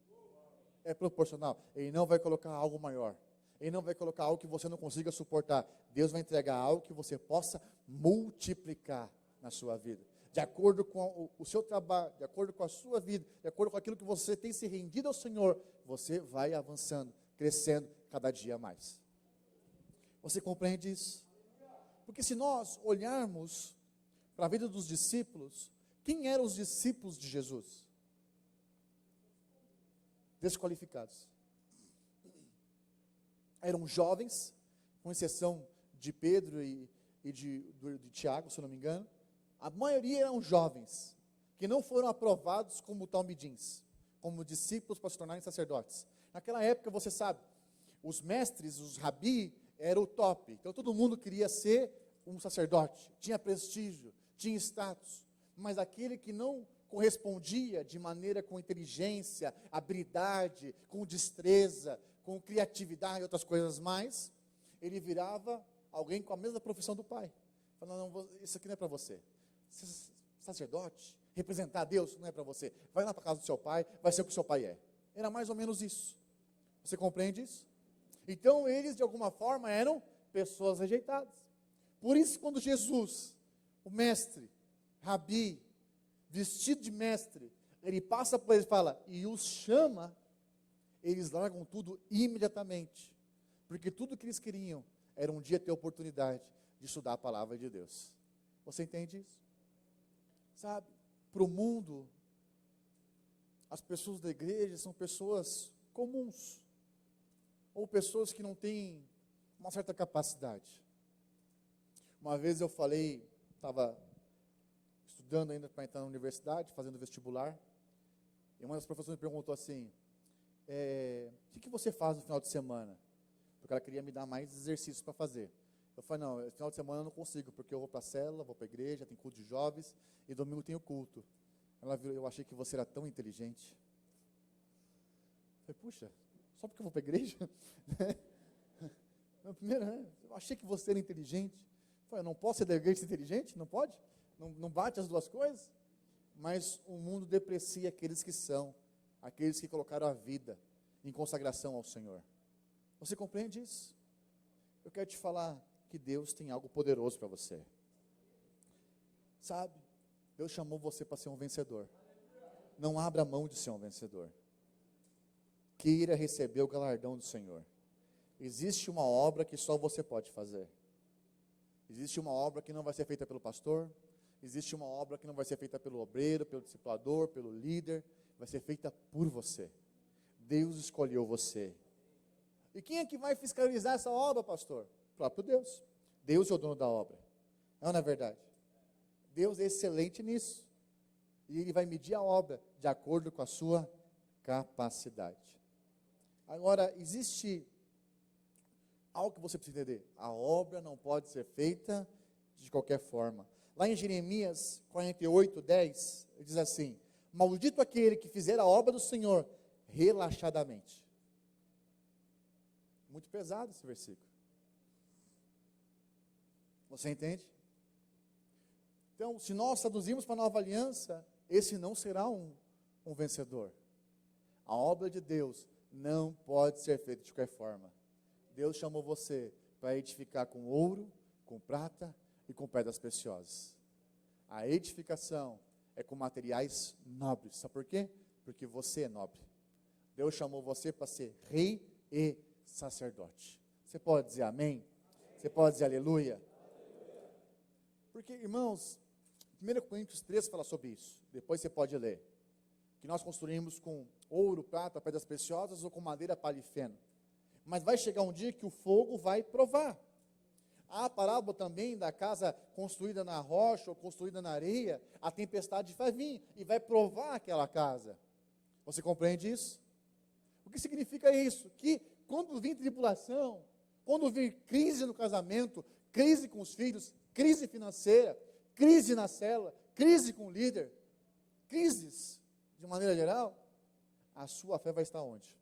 Speaker 1: É proporcional. Ele não vai colocar algo maior. Ele não vai colocar algo que você não consiga suportar. Deus vai entregar algo que você possa multiplicar na sua vida. De acordo com o seu trabalho, de acordo com a sua vida, de acordo com aquilo que você tem se rendido ao Senhor, você vai avançando, crescendo cada dia mais. Você compreende isso? Porque se nós olharmos para a vida dos discípulos, quem eram os discípulos de Jesus? Desqualificados. Eram jovens, com exceção de Pedro e de Tiago, se eu não me engano. A maioria eram jovens, que não foram aprovados como talmidins, como discípulos para se tornarem sacerdotes. Naquela época, você sabe, os mestres, os rabi, era o top. Então todo mundo queria ser um sacerdote, tinha prestígio, tinha status. Mas aquele que não correspondia de maneira com inteligência, habilidade, com destreza, com criatividade e outras coisas mais, ele virava alguém com a mesma profissão do pai. Falando, não, isso aqui não é para você. Ser sacerdote, representar Deus, não é para você. Vai lá para a casa do seu pai, vai ser o que o seu pai é. Era mais ou menos isso. Você compreende isso? Então eles, de alguma forma, eram pessoas rejeitadas. Por isso, quando Jesus, o mestre, rabi, vestido de mestre, ele passa por eles e fala, e os chama, eles largam tudo imediatamente. Porque tudo que eles queriam era um dia ter a oportunidade de estudar a palavra de Deus. Você entende isso? Sabe, para o mundo, as pessoas da igreja são pessoas comuns, ou pessoas que não têm uma certa capacidade. Uma vez eu falei, estava estudando ainda para entrar na universidade, fazendo vestibular, e uma das professoras me perguntou assim, o que você faz no final de semana? Porque ela queria me dar mais exercícios para fazer. Eu falei, não, final de semana eu não consigo, porque eu vou para a célula, vou para a igreja, tem culto de jovens, e domingo tem o culto. Ela virou, eu achei que você era tão inteligente. Eu falei, puxa, só porque eu vou para a igreja? Primeiro, eu achei que você era inteligente. Eu falei, eu não posso ser da igreja inteligente? Não pode? Não bate as duas coisas? Mas o mundo deprecia aqueles que são, aqueles que colocaram a vida em consagração ao Senhor. Você compreende isso? Eu quero te falar que Deus tem algo poderoso para você. Sabe? Deus chamou você para ser um vencedor. Não abra mão de ser um vencedor. Queira receber o galardão do Senhor. Existe uma obra que só você pode fazer. Existe uma obra que não vai ser feita pelo pastor. Existe uma obra que não vai ser feita pelo obreiro, pelo discipulador, pelo líder. Vai ser feita por você. Deus escolheu você. E quem é que vai fiscalizar essa obra, pastor? O próprio Deus. Deus é o dono da obra. Não é verdade? Deus é excelente nisso. E Ele vai medir a obra de acordo com a sua capacidade. Agora, existe algo que você precisa entender. A obra não pode ser feita de qualquer forma. Lá em Jeremias 48:10, ele diz assim, maldito aquele que fizer a obra do Senhor relaxadamente. Muito pesado esse versículo. Você entende? Então, se nós traduzirmos para a nova aliança, esse não será um vencedor. A obra de Deus não pode ser feita de qualquer forma. Deus chamou você para edificar com ouro, com prata e com pedras preciosas. A edificação é com materiais nobres. Sabe por quê? Porque você é nobre. Deus chamou você para ser rei e sacerdote. Você pode dizer amém? Você pode dizer aleluia? Porque, irmãos, 1 Coríntios 3 fala sobre isso. Depois você pode ler. Que nós construímos com ouro, prata, pedras preciosas ou com madeira, palha e feno. Mas vai chegar um dia que o fogo vai provar. Há a parábola também da casa construída na rocha ou construída na areia. A tempestade vai vir e vai provar aquela casa. Você compreende isso? O que significa isso? Que quando vir tribulação, quando vir crise no casamento, crise com os filhos, crise financeira, crise na célula, crise com o líder, crises de maneira geral, a sua fé vai estar onde?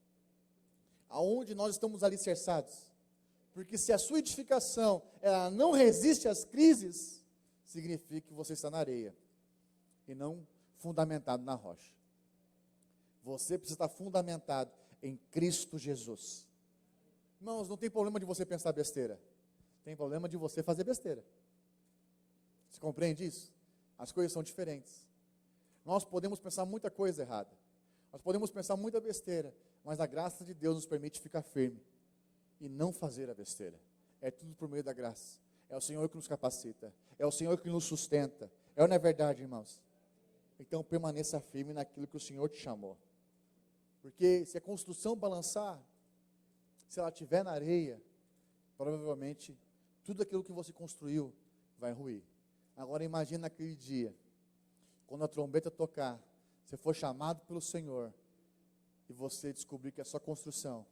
Speaker 1: Aonde nós estamos alicerçados. Porque se a sua edificação ela não resiste às crises, significa que você está na areia e não fundamentado na rocha. Você precisa estar fundamentado em Cristo Jesus. Irmãos, não tem problema de você pensar besteira. Tem problema de você fazer besteira. Você compreende isso? As coisas são diferentes. Nós podemos pensar muita coisa errada. Nós podemos pensar muita besteira. Mas a graça de Deus nos permite ficar firme e não fazer a besteira. É tudo por meio da graça. É o Senhor que nos capacita. É o Senhor que nos sustenta. É ou não é verdade, irmãos? Então permaneça firme naquilo que o Senhor te chamou. Porque se a construção balançar, se ela estiver na areia, provavelmente tudo aquilo que você construiu vai ruir. Agora imagine naquele dia, quando a trombeta tocar, você for chamado pelo Senhor, e você descobrir que a sua construção,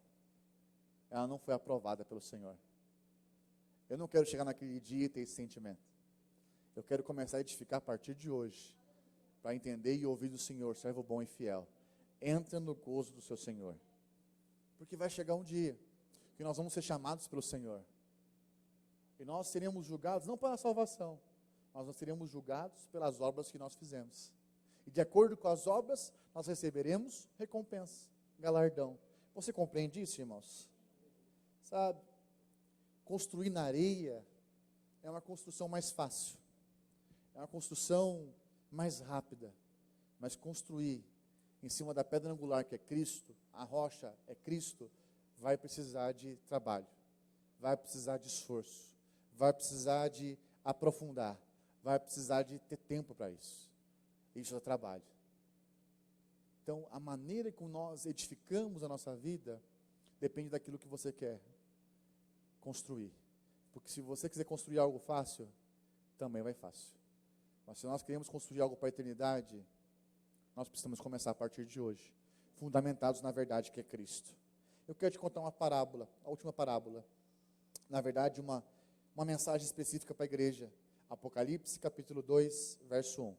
Speaker 1: ela não foi aprovada pelo Senhor. Eu não quero chegar naquele dia e ter esse sentimento. Eu quero começar a edificar a partir de hoje, para entender e ouvir do Senhor, servo bom e fiel. Entra no gozo do seu Senhor. Porque vai chegar um dia, que nós vamos ser chamados pelo Senhor. E nós seremos julgados, não pela salvação, mas nós seremos julgados pelas obras que nós fizemos. E de acordo com as obras, nós receberemos recompensa, galardão. Você compreende isso, irmãos? Sabe, construir na areia é uma construção mais fácil. É uma construção mais rápida. Mas construir em cima da pedra angular que é Cristo, a rocha é Cristo, vai precisar de trabalho, vai precisar de esforço, vai precisar de aprofundar, vai precisar de ter tempo para isso. Isso é trabalho. Então, a maneira como nós edificamos a nossa vida depende daquilo que você quer construir. Porque se você quiser construir algo fácil, também vai fácil. Mas se nós queremos construir algo para a eternidade, nós precisamos começar a partir de hoje, fundamentados na verdade que é Cristo. Eu quero te contar uma parábola, a última parábola. Na verdade, uma mensagem específica para a igreja. Apocalipse, capítulo 2, verso 1.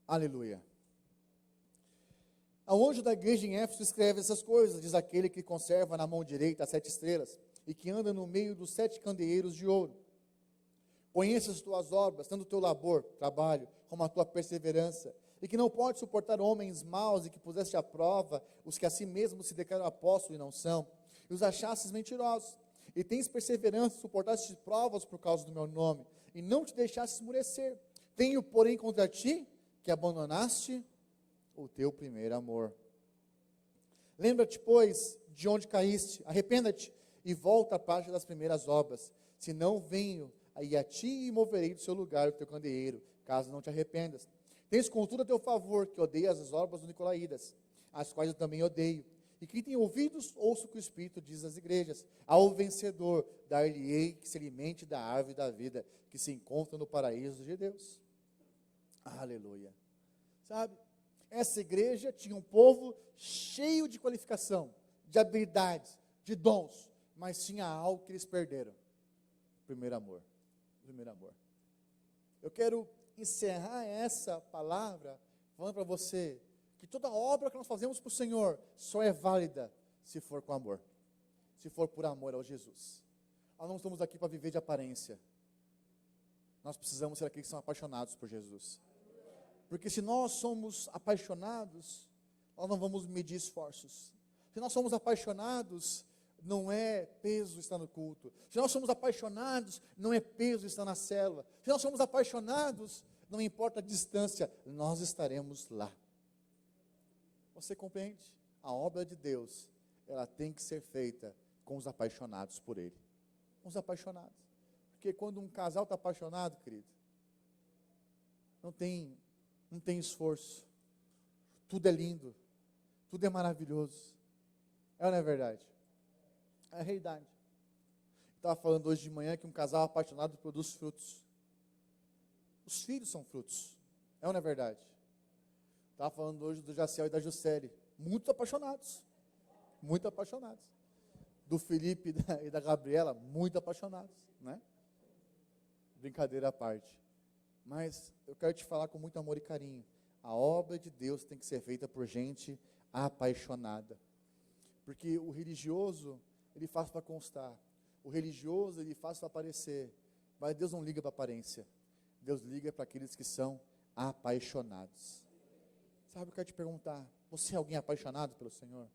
Speaker 1: Aleluia. Ao anjo da igreja em Éfeso escreve essas coisas, diz aquele que conserva na mão direita as 7 estrelas, e que anda no meio dos 7 candeeiros de ouro. Conheça as tuas obras, tanto o teu labor, trabalho, como a tua perseverança, e que não pode suportar homens maus, e que puseste à prova os que a si mesmos se declaram apóstolos e não são, e os achastes mentirosos, e tens perseverança, suportaste provas por causa do meu nome, e não te deixaste esmurecer. Tenho, porém, contra ti, que abandonaste o teu primeiro amor. Lembra-te, pois, de onde caíste, arrependa-te, e volta à prática das primeiras obras, senão venho aí a ti e moverei do seu lugar o teu candeeiro, caso não te arrependas. Tens contudo a teu favor, que odeias as obras do Nicolaídas, as quais eu também odeio. E quem tem ouvidos, ouça o que o Espírito diz às igrejas. Ao vencedor, dar-lhe-ei que se alimente da árvore da vida, que se encontra no paraíso de Deus. Aleluia. Sabe, essa igreja tinha um povo cheio de qualificação, de habilidades, de dons, mas tinha algo que eles perderam. Primeiro amor. Primeiro amor. Eu quero encerrar essa palavra falando para você que toda obra que nós fazemos para o Senhor só é válida se for com amor, se for por amor ao Jesus. Nós não estamos aqui para viver de aparência. Nós precisamos ser aqueles que são apaixonados por Jesus. Porque se nós somos apaixonados, nós não vamos medir esforços. Se nós somos apaixonados, não é peso estar no culto. Se nós somos apaixonados, não é peso estar na célula. Se nós somos apaixonados, não importa a distância, nós estaremos lá. Você compreende? A obra de Deus, ela tem que ser feita com os apaixonados por Ele. Com os apaixonados. Porque quando um casal está apaixonado, querido, não tem esforço. Tudo é lindo. tudo é maravilhoso. É ou não é verdade? É a realidade. Estava falando hoje de manhã que um casal apaixonado produz frutos. Os filhos são frutos. É ou não é verdade? Estava falando hoje do Jaciel e da Juscelie. Muito apaixonados. Muito apaixonados. Do Felipe e da Gabriela, muito apaixonados, né? Brincadeira à parte. Mas eu quero te falar com muito amor e carinho. A obra de Deus tem que ser feita por gente apaixonada. Porque o religioso, ele faz para constar. O religioso, ele faz para aparecer. Mas Deus não liga para aparência. Deus liga para aqueles que são apaixonados. Sabe, eu quero te perguntar, você é alguém apaixonado pelo Senhor?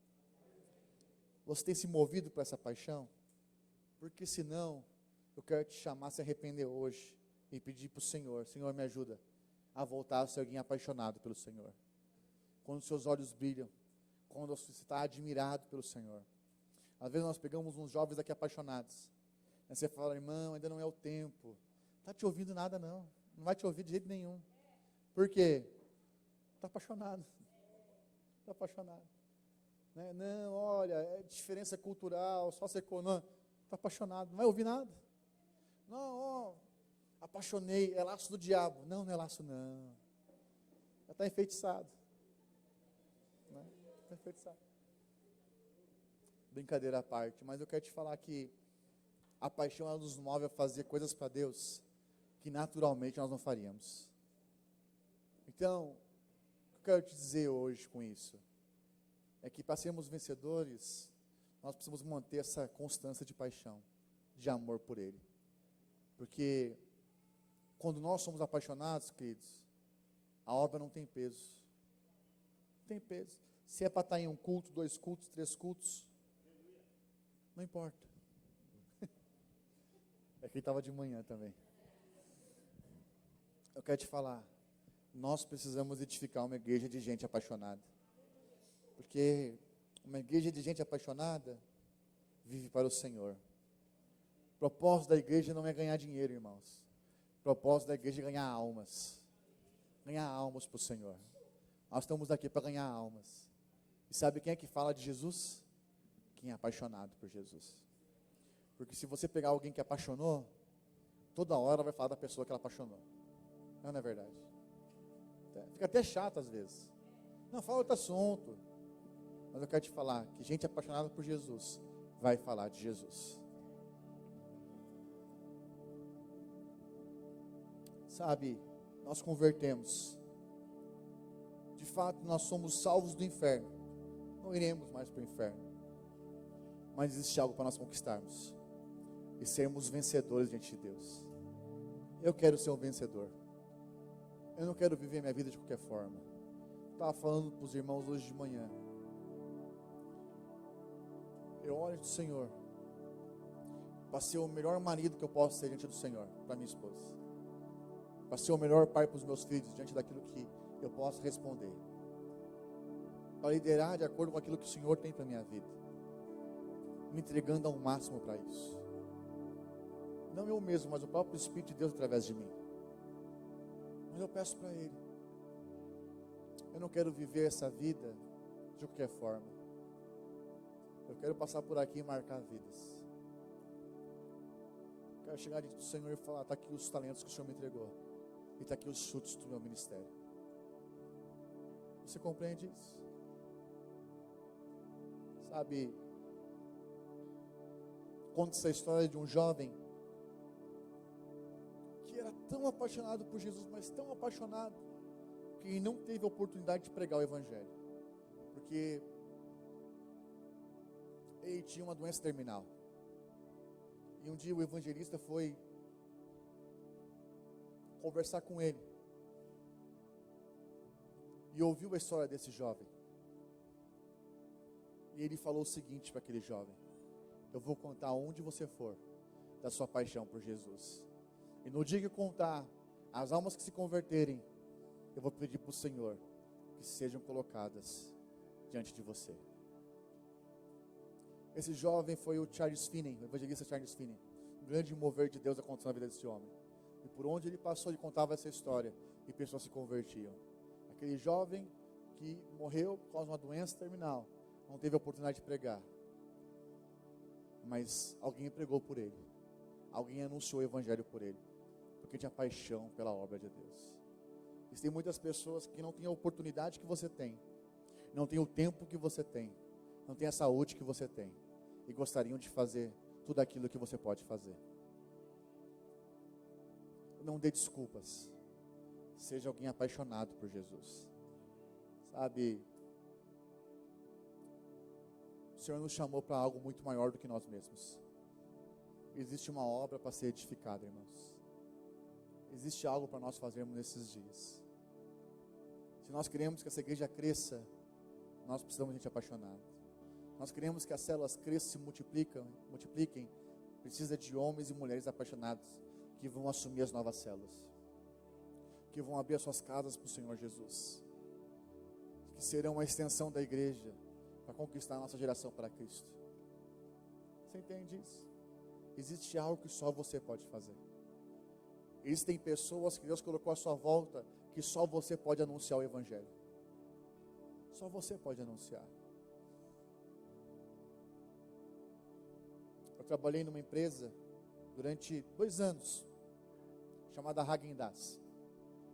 Speaker 1: Você tem se movido por essa paixão? Porque senão, eu quero te chamar a se arrepender hoje e pedir para o Senhor, Senhor, me ajuda a voltar a ser alguém apaixonado pelo Senhor. Quando os seus olhos brilham, quando você está admirado pelo Senhor. Às vezes nós pegamos uns jovens aqui apaixonados. Aí você fala, irmão, ainda não é o tempo. Não está te ouvindo nada não. Não vai te ouvir de jeito nenhum. Por quê? Está apaixonado. Está apaixonado. Né? Não, olha, é diferença cultural, socioeconômica. Está apaixonado. Não vai ouvir nada. Não, ó, apaixonei, é laço do diabo. Não, não é laço não. Já está enfeitiçado. Né? Está enfeitiçado. Brincadeira à parte, mas eu quero te falar que a paixão ela nos move a fazer coisas para Deus que naturalmente nós não faríamos. Então, o que eu quero te dizer hoje com isso é que para sermos vencedores, nós precisamos manter essa constância de paixão, de amor por Ele. Porque quando nós somos apaixonados, queridos, a obra não tem peso. Não tem peso. Se é para estar em um culto, 2 cultos, 3 cultos, não importa. É que estava de manhã também. Eu quero te falar, nós precisamos edificar uma igreja de gente apaixonada. Porque uma igreja de gente apaixonada vive para o Senhor. O propósito da igreja não é ganhar dinheiro, irmãos. O propósito da igreja é ganhar almas. Ganhar almas para o Senhor. Nós estamos aqui para ganhar almas. E sabe quem é que fala de Jesus? Quem é apaixonado por Jesus. Porque se você pegar alguém que apaixonou, toda hora vai falar da pessoa que ela apaixonou. Não é verdade? Fica até chato às vezes. Não, fala outro assunto. Mas eu quero te falar que gente apaixonada por Jesus vai falar de Jesus. Sabe, nós convertemos. De fato, nós somos salvos do inferno. Não iremos mais para o inferno. Mas existe algo para nós conquistarmos. E sermos vencedores diante de Deus. Eu quero ser um vencedor. Eu não quero viver minha vida de qualquer forma. Estava falando para os irmãos hoje de manhã. Eu oro do Senhor para ser o melhor marido que eu posso ser diante do Senhor, para minha esposa. Para ser o melhor pai para os meus filhos, diante daquilo que eu posso responder. Para liderar de acordo com aquilo que o Senhor tem para a minha vida. Me entregando ao máximo para isso. Não eu mesmo, mas o próprio Espírito de Deus através de mim. Mas eu peço para Ele. Eu não quero viver essa vida de qualquer forma. Eu quero passar por aqui e marcar vidas. Quero chegar diante do Senhor e falar, está aqui os talentos que o Senhor me entregou. E está aqui os frutos do meu ministério. Você compreende isso? Sabe, conta essa história de um jovem que era tão apaixonado por Jesus, mas tão apaixonado, que não teve a oportunidade de pregar o Evangelho. Porque ele tinha uma doença terminal. E um dia o evangelista foi conversar com ele. E ouviu a história desse jovem. E ele falou o seguinte para aquele jovem: eu vou contar onde você for da sua paixão por Jesus. E no dia que eu contar as almas que se converterem, eu vou pedir para o Senhor que sejam colocadas diante de você. Esse jovem foi o Charles Finney, o evangelista Charles Finney. Um grande mover de Deus aconteceu na vida desse homem. E por onde ele passou, ele contava essa história. E pessoas se convertiam. Aquele jovem que morreu por causa de uma doença terminal, não teve a oportunidade de pregar, mas alguém pregou por ele, alguém anunciou o evangelho por ele, porque tinha paixão pela obra de Deus. Existem muitas pessoas que não têm a oportunidade que você tem, não têm o tempo que você tem, não têm a saúde que você tem, e gostariam de fazer tudo aquilo que você pode fazer. Não dê desculpas. Seja alguém apaixonado por Jesus. Sabe, o Senhor nos chamou para algo muito maior do que nós mesmos. Existe uma obra para ser edificada, irmãos. Existe algo para nós fazermos nesses dias. Se nós queremos que essa igreja cresça, nós precisamos de gente apaixonada. Nós queremos que as células cresçam e se multipliquem. Precisa de homens e mulheres apaixonados que vão assumir as novas células, que vão abrir as suas casas para o Senhor Jesus, que serão uma extensão da igreja para conquistar a nossa geração para Cristo. Você entende isso? Existe algo que só você pode fazer. Existem pessoas que Deus colocou à sua volta que só você pode anunciar o evangelho. Só você pode anunciar. Eu trabalhei numa empresa durante 2 anos, chamada Häagen-Dazs.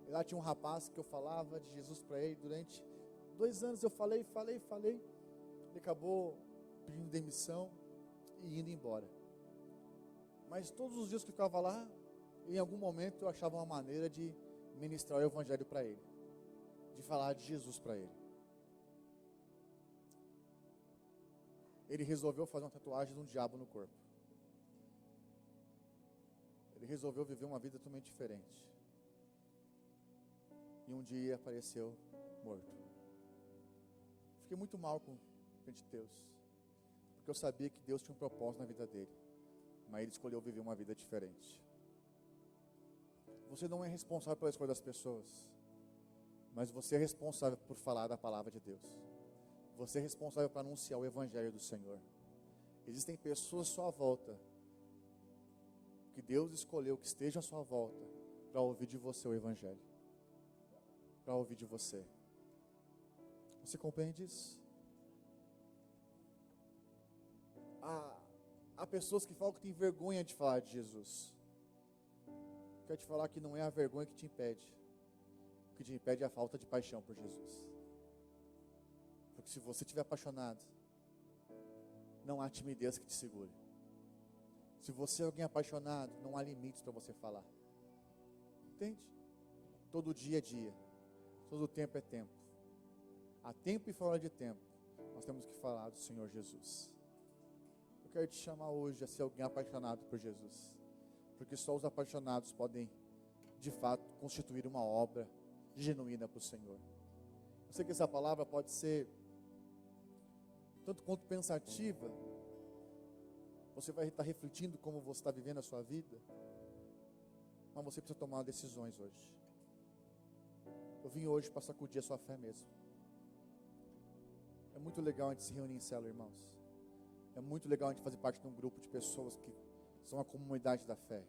Speaker 1: E lá tinha um rapaz que eu falava de Jesus para ele durante 2 anos. Eu falei. Ele acabou pedindo demissão e indo embora. Mas todos os dias que eu ficava lá, em algum momento eu achava uma maneira de ministrar o evangelho para ele, de falar de Jesus para ele. Ele resolveu fazer uma tatuagem de um diabo no corpo. Ele resolveu viver uma vida totalmente diferente. E um dia apareceu morto. Fiquei muito mal diante de Deus, porque eu sabia que Deus tinha um propósito na vida dele, mas ele escolheu viver uma vida diferente. Você não é responsável pela escolha das pessoas, mas você é responsável por falar da palavra de Deus. Você é responsável para anunciar o evangelho do Senhor. Existem pessoas à sua volta que Deus escolheu que estejam à sua volta para ouvir de você o evangelho, para ouvir de você. Você compreende isso? Há pessoas que falam que têm vergonha de falar de Jesus. Quero te falar que não é a vergonha que te impede. O que te impede é a falta de paixão por Jesus. Porque se você estiver apaixonado, não há timidez que te segure. Se você é alguém apaixonado, não há limites para você falar. Entende? Todo dia é dia. Todo tempo é tempo. Há tempo e fora de tempo. Nós temos que falar do Senhor Jesus. Eu quero te chamar hoje a ser alguém apaixonado por Jesus. Porque só os apaixonados podem, de fato, constituir uma obra genuína para o Senhor. Eu sei que essa palavra pode ser tanto quanto pensativa. Você vai estar refletindo como você está vivendo a sua vida, mas você precisa tomar decisões hoje. Eu vim hoje para sacudir a sua fé mesmo. É muito legal a gente se reunir em célula, irmãos. É muito legal a gente fazer parte de um grupo de pessoas que são a comunidade da fé.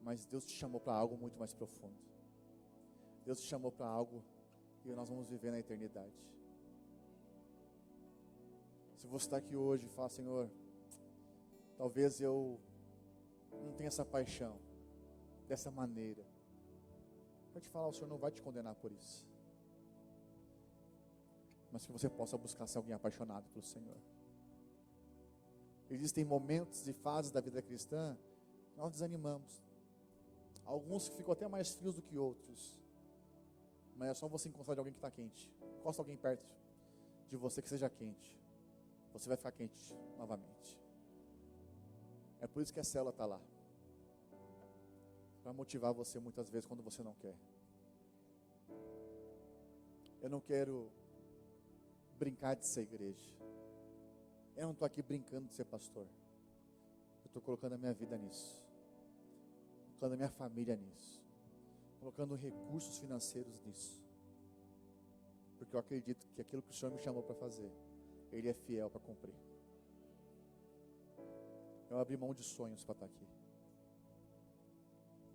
Speaker 1: Mas Deus te chamou para algo muito mais profundo. Deus te chamou para algo que nós vamos viver na eternidade. Se você está aqui hoje e fala, Senhor, talvez eu não tenha essa paixão dessa maneira, eu te falar, o Senhor não vai te condenar por isso, mas que você possa buscar ser alguém apaixonado pelo Senhor. Existem momentos e fases da vida cristã que nós desanimamos. Alguns ficam até mais frios do que outros, mas é só você encostar de alguém que está quente. Encosta alguém perto de você que seja quente, você vai ficar quente novamente. É por isso que a célula está lá, para motivar você muitas vezes quando você não quer. Eu não quero brincar de ser igreja. Eu não estou aqui brincando de ser pastor. Eu estou colocando a minha vida nisso, colocando a minha família nisso, colocando recursos financeiros nisso, porque eu acredito que aquilo que o Senhor me chamou para fazer, Ele é fiel para cumprir. Eu abri mão de sonhos para estar aqui.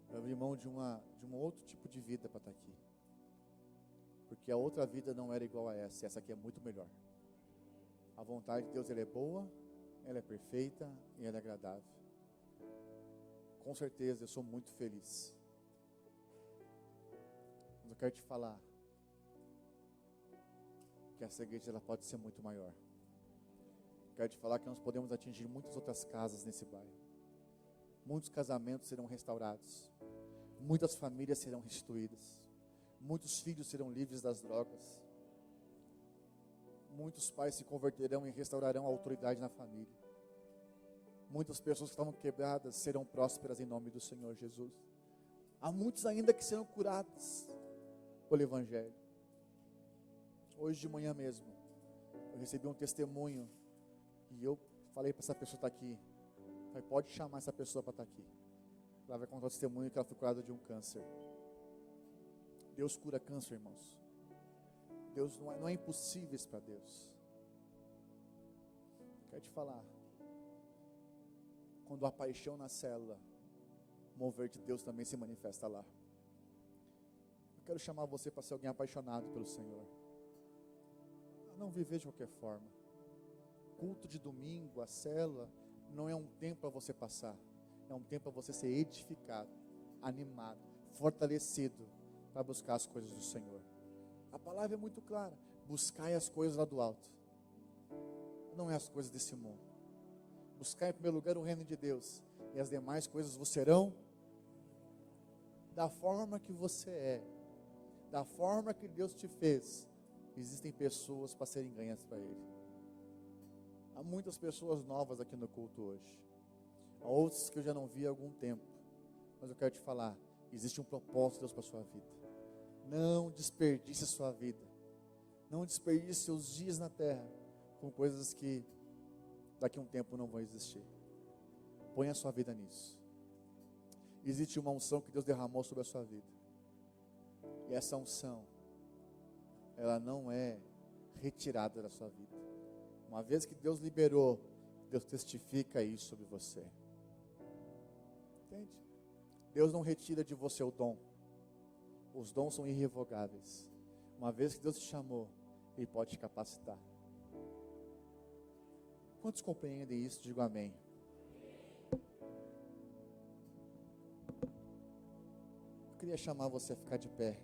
Speaker 1: Eu abri mão de um outro tipo de vida para estar aqui. porque a outra vida não era igual a essa aqui é muito melhor. A vontade de Deus, ela é boa, ela é perfeita e ela é agradável. Com certeza eu sou muito feliz. Mas eu quero te falar que essa igreja ela pode ser muito maior. Quero te falar que nós podemos atingir muitas outras casas nesse bairro. Muitos casamentos serão restaurados. Muitas famílias serão restituídas. Muitos filhos serão livres das drogas. Muitos pais se converterão e restaurarão a autoridade na família. Muitas pessoas que estavam quebradas serão prósperas em nome do Senhor Jesus. Há muitos ainda que serão curados pelo Evangelho. Hoje de manhã mesmo, eu recebi um testemunho e eu falei para essa pessoa estar aqui. Falei, pode chamar essa pessoa para estar aqui. Ela vai contar o testemunho que ela foi curada de um câncer. Deus cura câncer, irmãos. Deus não é impossível isso para Deus. Quero te falar. Quando há paixão na célula, o mover de Deus também se manifesta lá. Eu quero chamar você para ser alguém apaixonado pelo Senhor. Não viver de qualquer forma. Culto de domingo, a célula, não é um tempo para você passar. É um tempo para você ser edificado, animado, fortalecido para buscar as coisas do Senhor. A palavra é muito clara. Buscai as coisas lá do alto. Não é as coisas desse mundo. Buscai em primeiro lugar o reino de Deus. E as demais coisas vos serão da forma que você é. Da forma que Deus te fez. Existem pessoas para serem ganhas para Ele. Há muitas pessoas novas aqui no culto hoje. Há outros que eu já não vi há algum tempo. Mas eu quero te falar, existe um propósito de Deus para a sua vida. Não desperdice a sua vida. Não desperdice seus dias na terra com coisas que daqui a um tempo não vão existir. Põe a sua vida nisso. Existe uma unção que Deus derramou sobre a sua vida. E essa unção, ela não é retirada da sua vida. Uma vez que Deus liberou, Deus testifica isso sobre você. Entende? Deus não retira de você o dom. Os dons são irrevogáveis. Uma vez que Deus te chamou, Ele pode te capacitar. Quantos compreendem isso? Digo amém. Eu queria chamar você a ficar de pé.